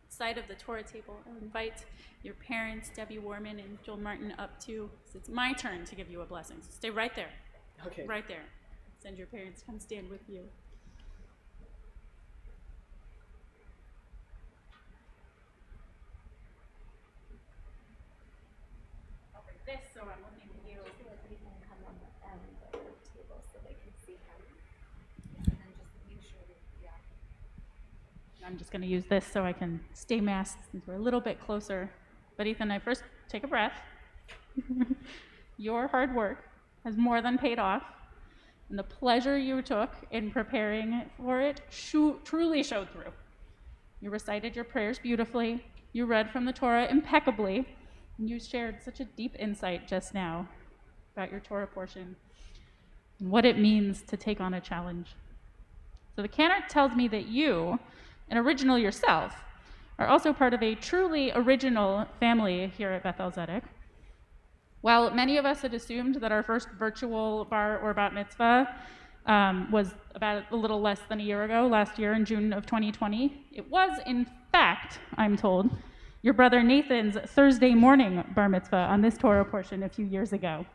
side of the Torah table. I'll invite your parents, Debbie Warman and Joel Martin, up too. So it's my turn to give you a blessing. So stay right there. Okay. Right there. Send your parents to come stand with you. Over this, so I'm looking at you. I'm just going to use this so I can stay masked since we're a little bit closer. But Ethan, I first take a breath. Your hard work has more than paid off, and the pleasure you took in preparing for it truly showed through. You recited your prayers beautifully, you read from the Torah impeccably, and you shared such a deep insight just now about your Torah portion and what it means to take on a challenge. So the canon tells me that you, an original yourself, are also part of a truly original family here at Beth-El Zedek. While many of us had assumed that our first virtual bar or bat mitzvah was about a little less than a year ago, last year in June of 2020, it was, in fact, I'm told, your brother Nathan's Thursday morning bar mitzvah on this Torah portion a few years ago.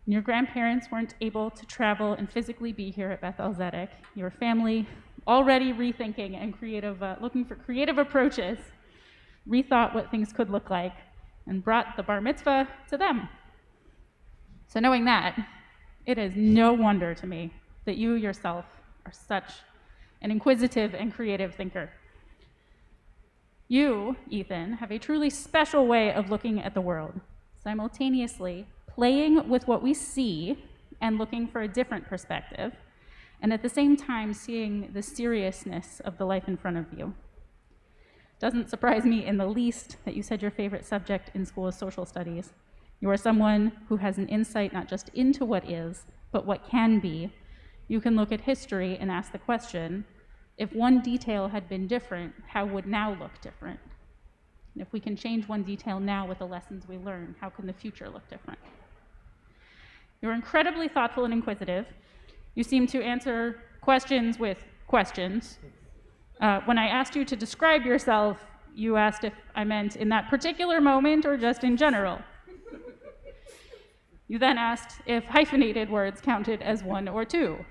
And your grandparents weren't able to travel and physically be here at Beth-El Zedek. Your family, already rethinking and looking for creative approaches, rethought what things could look like and brought the bar mitzvah to them. So knowing that, it is no wonder to me that you yourself are such an inquisitive and creative thinker. You, Ethan, have a truly special way of looking at the world, simultaneously playing with what we see and looking for a different perspective, and at the same time seeing the seriousness of the life in front of you. Doesn't surprise me in the least that you said your favorite subject in school is social studies. You are someone who has an insight not just into what is, but what can be. You can look at history and ask the question, if one detail had been different, how would now look different? And if we can change one detail now with the lessons we learn, how can the future look different? You're incredibly thoughtful and inquisitive. You seem to answer questions with questions. When I asked you to describe yourself, you asked if I meant in that particular moment or just in general. You then asked if hyphenated words counted as one or two.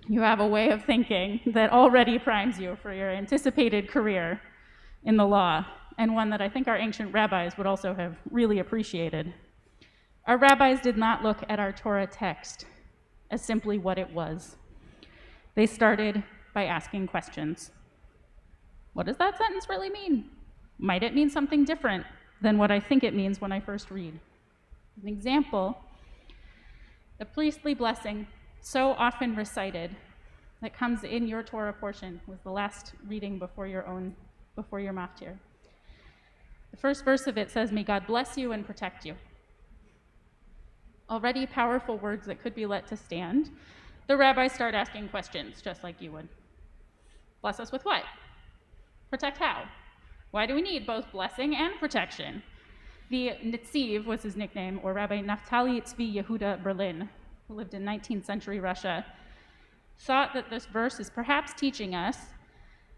You have a way of thinking that already primes you for your anticipated career in the law, and one that I think our ancient rabbis would also have really appreciated. Our rabbis did not look at our Torah text as simply what it was. They started by asking questions. What does that sentence really mean? Might it mean something different than what I think it means when I first read? An example, the priestly blessing so often recited that comes in your Torah portion was the last reading before your maftir. The first verse of it says, "May God bless you and protect you." already powerful words that could be let to stand, the rabbis start asking questions, just like you would. Bless us with what? Protect how? Why do we need both blessing and protection? The Netziv was his nickname, or Rabbi Naftali Tzvi Yehuda Berlin, who lived in 19th century Russia, thought that this verse is perhaps teaching us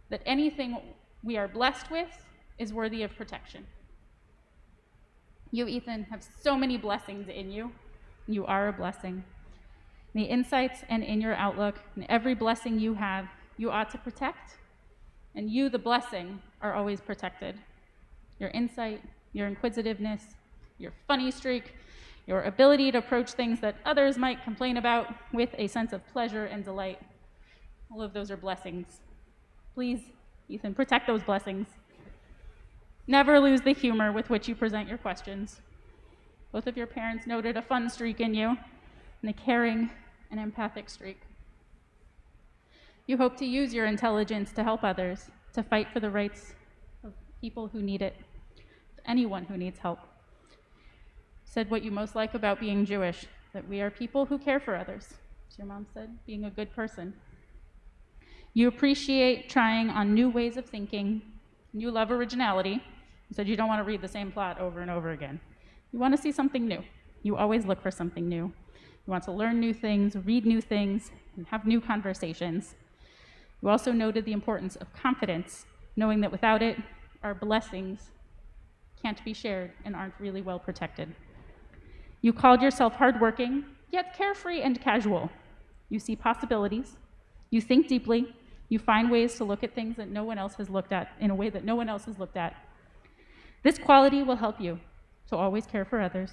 that anything we are blessed with is worthy of protection. You, Ethan, have so many blessings in you. You are a blessing. In the insights and in your outlook, in every blessing you have, you ought to protect, and you, the blessing, are always protected. Your insight, your inquisitiveness, your funny streak, your ability to approach things that others might complain about with a sense of pleasure and delight. All of those are blessings. Please, Ethan, protect those blessings. Never lose the humor with which you present your questions. Both of your parents noted a fun streak in you, and a caring and empathic streak. You hope to use your intelligence to help others, to fight for the rights of people who need it, anyone who needs help. Said what you most like about being Jewish, that we are people who care for others. As your mom said, being a good person. You appreciate trying on new ways of thinking. You love originality. You said you don't want to read the same plot over and over again. You want to see something new. You always look for something new. You want to learn new things, read new things, and have new conversations. You also noted the importance of confidence, knowing that without it, our blessings can't be shared and aren't really well protected. You called yourself hardworking, yet carefree and casual. You see possibilities. You think deeply. You find ways to look at things that no one else has looked at in a way that no one else has looked at. This quality will help you to always care for others,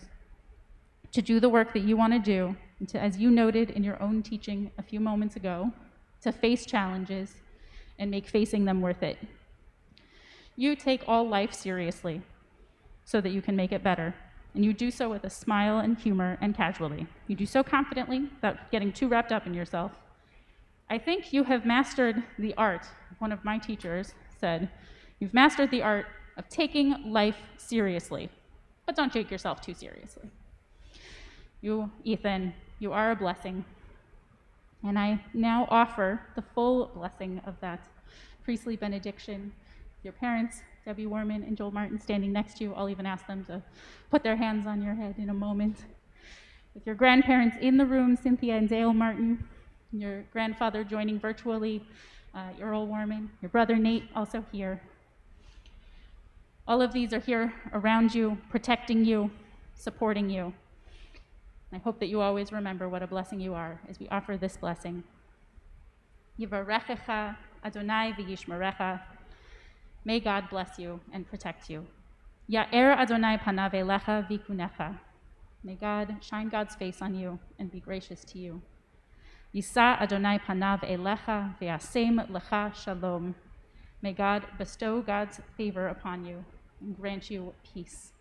to do the work that you want to do, and to, as you noted in your own teaching a few moments ago, to face challenges and make facing them worth it. You take all life seriously so that you can make it better, and you do so with a smile and humor and casually. You do so confidently without getting too wrapped up in yourself. I think you have mastered the art, one of my teachers said, you've mastered the art of taking life seriously, but don't take yourself too seriously. You, Ethan, you are a blessing, and I now offer the full blessing of that priestly benediction. Your parents, Debbie Warman and Joel Martin, standing next to you. I'll even ask them to put their hands on your head in a moment. With your grandparents in the room, Cynthia and Dale Martin, your grandfather joining virtually, Earl Warman, your brother Nate also here. All of these are here around you, protecting you, supporting you. I hope that you always remember what a blessing you are as we offer this blessing. Yivarechecha Adonai v'yishmerecha. May God bless you and protect you. Ya'er Adonai panav elecha v'kunecha. May God shine God's face on you and be gracious to you. Yisa Adonai panav elecha v'yasem lecha shalom. May God bestow God's favor upon you and grant you peace.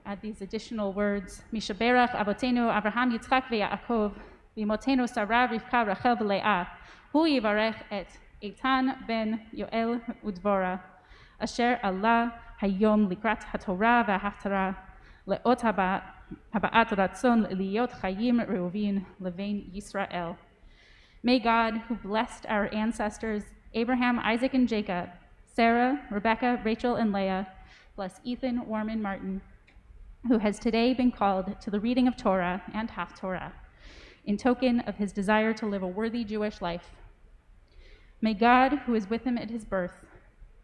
Add these additional words. Mishaberach avotenu Avraham Yitzchak veYaakov v'imotenu Sarah Rivka Rachel v'Leah. Hu yivarech et Eitan ben Yoel udvora. Asher Allah hayom likrat haTorah v'haftara leot haba'at ratzon liyot chayim reuvin levein Yisrael. May God, who blessed our ancestors Abraham, Isaac, and Jacob, Sarah, Rebecca, Rachel, and Leah, bless Ethan Warman Martin, who has today been called to the reading of Torah and Haftorah, in token of his desire to live a worthy Jewish life. May God, who is with him at his birth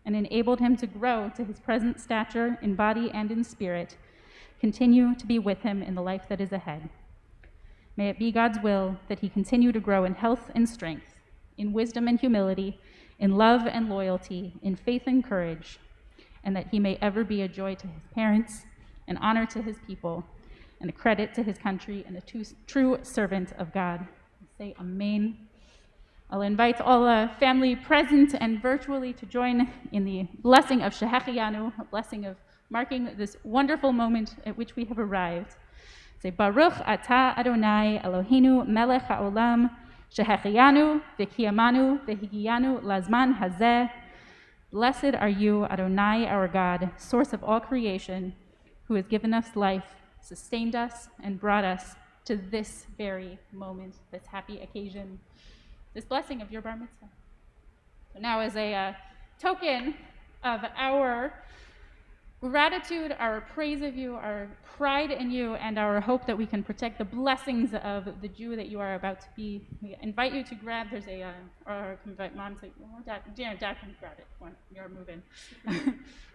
and enabled him to grow to his present stature in body and in spirit, continue to be with him in the life that is ahead. May it be God's will that he continue to grow in health and strength, in wisdom and humility, in love and loyalty, in faith and courage, and that he may ever be a joy to his parents, an honor to his people, and a credit to his country, and a true servant of God. Say amen. I'll invite all family present and virtually to join in the blessing of Shehecheyanu, a blessing of marking this wonderful moment at which we have arrived. Say, Baruch Atah Adonai Eloheinu Melech HaOlam, Shehecheyanu v'kiyamanu v'higiyanu lazman hazeh. Blessed are you, Adonai, our God, source of all creation, who has given us life sustained us, and brought us to this very moment, this happy occasion, this blessing of your bar mitzvah. So now, as a token of our gratitude, our praise of you, our pride in you, and our hope that we can protect the blessings of the Jew that you are about to be, we invite you to grab, there's a, or invite mom to, Dad can grab it when you're moving.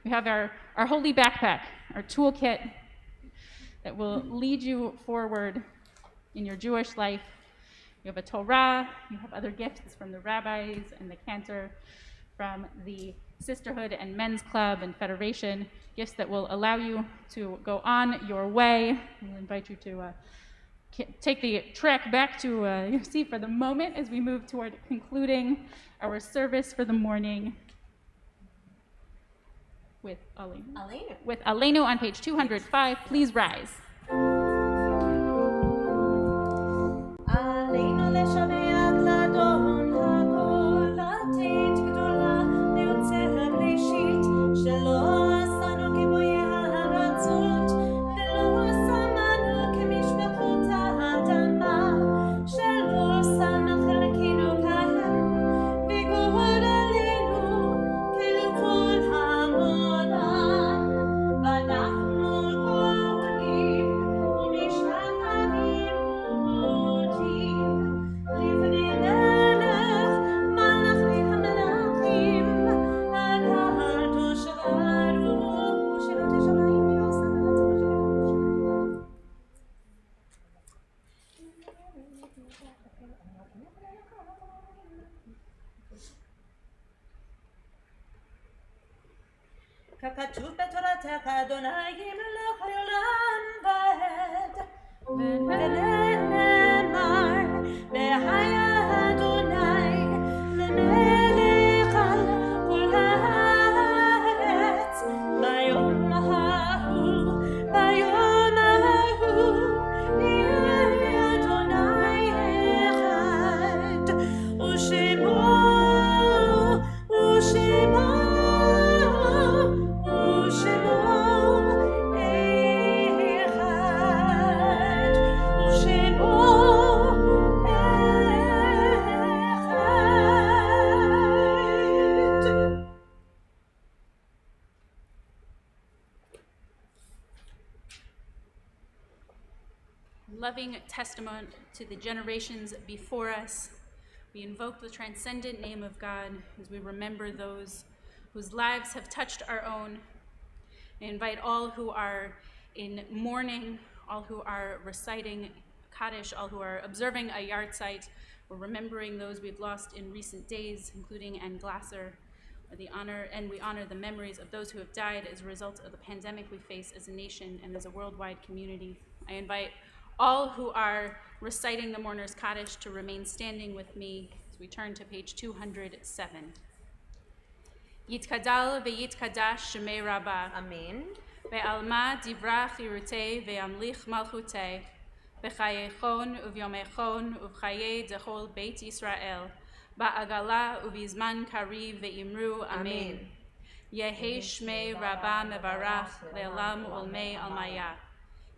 We have our holy backpack, our toolkit that will lead you forward in your Jewish life. You have a Torah, you have other gifts from the rabbis and the cantor, from the Sisterhood and Men's Club and Federation, gifts that will allow you to go on your way. We'll invite you to take the trek back to your seat for the moment as we move toward concluding our service for the morning with Aleinu. With Aleinu on page 205. Please rise. עלינו לשבח לאדון הכל, עתיד גדולה ליוצר בראשית, שלא עשנו כבויי הארצות, ולא שמנו כמשפחות האדמה, שלא שם חלקנו כהם, וגאול עלינו ככל העולם, ואנחנו גואלים ומשתחווים לפני מלך מלכי המלכים, הקדוש ברוך שלא תשמעים ועושה ככתוב בתורתך אדוני מלך העולם ועד ונאמר והיה אדוני למלך על כל הארץ ביום ההוא יהיה אדוני אחד ושמו Loving testament to the generations before us, we invoke the transcendent name of God as we remember those whose lives have touched our own. I invite all who are in mourning, all who are reciting Kaddish, all who are observing a yard site, or remembering those we've lost in recent days, including Ann Glasser, we honor the memories of those who have died as a result of the pandemic we face as a nation and as a worldwide community. I invite all who are reciting the Mourner's Kaddish to remain standing with me as we turn to page 207. Yitkadal ve'yitkadash shemei Rabbah. Amen. Ve'alma divra chirutei ve'amlich malchutei. B'chayechon uvyomechon uvchaye dechol Beit Yisrael. Ba'agala uvizman kariv ve'imru Amen. Yehi shmei Rabbah mevarach le'olam ulmei almaya.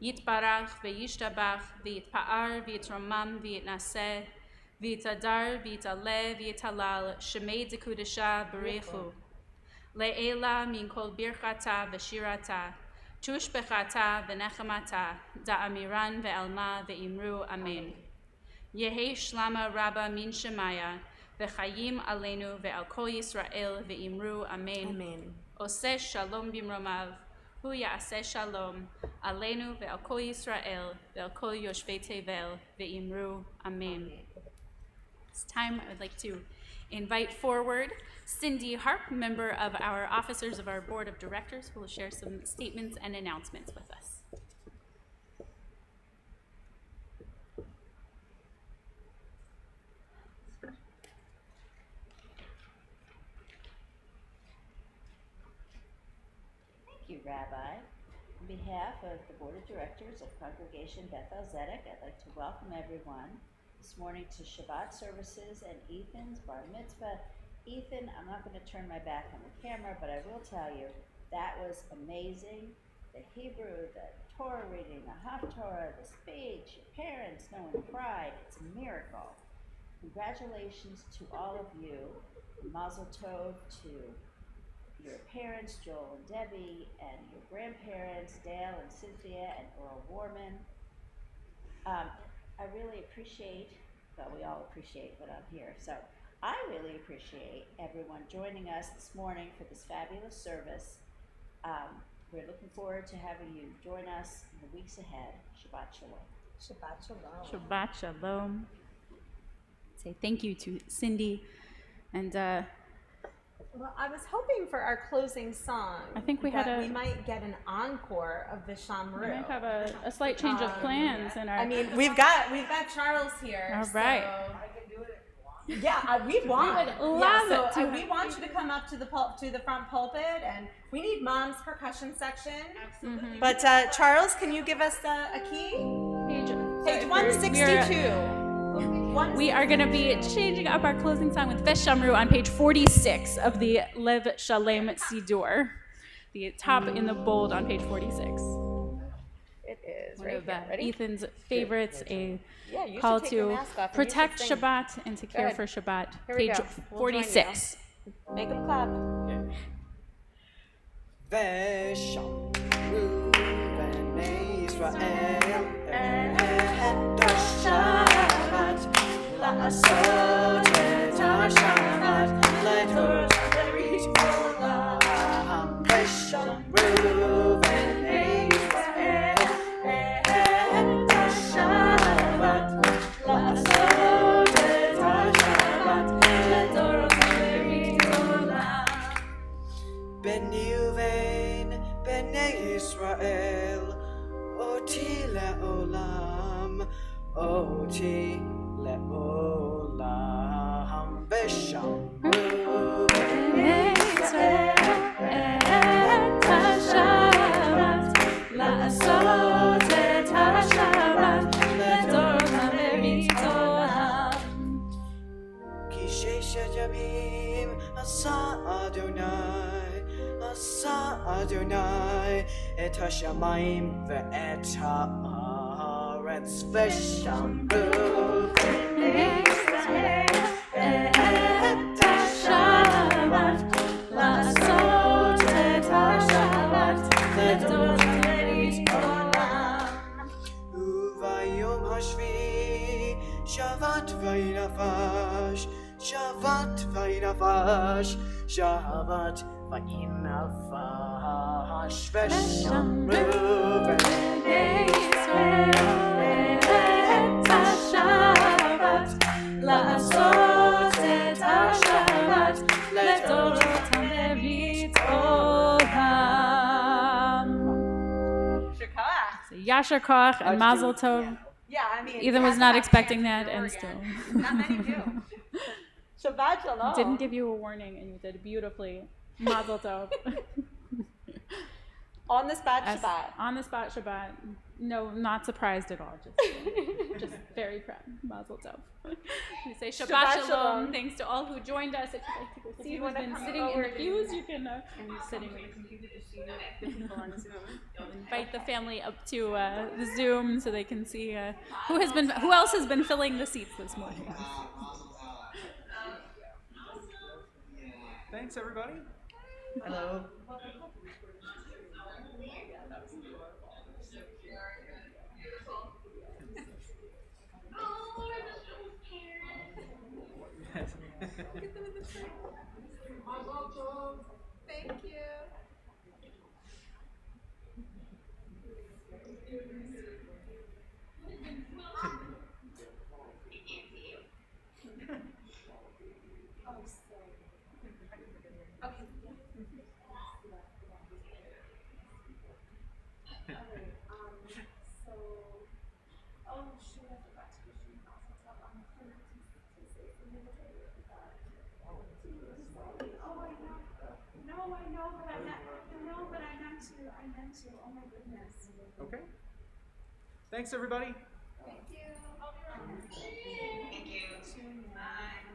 Yitbarach ve'yishtabach ve'yitpa'ar ve'yitromam ve'yitnaseh ve'yitadar ve'yitaleh ve'yitalal shemei dekudesha berechu. Le'ela min kol birchata v'shirata, tushbechata v'nechamata, da'amiran ve'alma ve'imru Amen. Yehi shlama Rabbah min shemaya, v'chayim aleinu ve'al kol Yisrael ve'imru Amen. Amen. Oseh shalom bimromav, hu ya'aseh shalom, aleinu ve'al kol Yisrael ve'al kol yoshvei tevel ve'imru Amen. This time I would like to invite forward Cindy Harp, member of our officers of our board of directors, who will share some statements and announcements with us. Thank you, Rabbi. On behalf of the Board of Directors of Congregation Beth-El Zedek, I'd like to welcome everyone this morning to Shabbat services and Ethan's bar mitzvah. Ethan, I'm not going to turn my back on the camera, but I will tell you that was amazing. the Hebrew, the Torah reading, the Haftorah, the speech, your parents knowing pride. It's a miracle. Congratulations to all of you. Mazel tov to your parents, Joel and Debbie, and your grandparents, Dale and Cynthia and Earl Warman. I really appreciate, well, we all appreciate that I'm here, so I really appreciate everyone joining us this morning for this fabulous service. We're looking forward to having you join us in the weeks ahead. Shabbat Shalom. Shabbat Shalom. Shabbat Shalom. Say thank you to Cindy. And Well, I was hoping for our closing song. I think we had we might get an encore of the Shamru. we might have a slight change of plans in our. I mean, we've got Charles here. All right. So, yeah, we want. We would love it to- we want you to come up to the front pulpit, and we need Mom's percussion section. Absolutely. But Charles, can you give us a key? Page 162. We are going to be changing up our closing song with Vesh Shamru on page 46 of the Lev Shalem Siddur, the top in the bold on page 46. It is. One Right of here. Ready? Ethan's favorites, a Yeah, you call should take your to mask off and protect you should sing. Shabbat and to care ahead. for Shabbat, Here we page go. We'll join you. 46. Make them clap. ושמרו בני ישראל את השבת, לעשות את השבת לתורת עולם. ושמרו בני ישראל את השבת, לעשות את השבת לתורת עולם. בני ובין בני ישראל, אותי לעולם, אותי לעולם. ושמרו בני ישראל את השבת, לעשות את השבת לדורות המריץ עולם. כי ששת ימים עשה אדוני את השמיים ואת הארץ. ושמרו בני ישראל את השבת, לעשות את השבת לדורות המריץ עולם. וביום השביעי שבת וינפש, שבת וינפש, שבת וינפש. ושמרו בני ישראל את השבת, לעשות את השבת לדורות המריץ עולם. So Yasher Koch and Mazel Tov. Yeah, I mean, Ethan was not expecting that, and still. Not many do. Shabbat Shalom. Didn't give you a warning, and you did beautifully. Mazel Tov. On the spot As- Shabbat. On the spot Shabbat. No, not surprised at all. Just very proud. Mazel Tov. We say Shabbat, Shabbat Shalom. Shalom. Thanks to all who joined us. If you'd like to go see who's been sitting in the pews, you can sitting with the computer to see the people on Zoom. Invite the family up to the Zoom so they can see who else has been filling the seats this morning. Thanks, everybody. Hello. Thank you. I meant to. Oh my goodness. Okay. Thanks, everybody. Thank you. Thank you. Bye.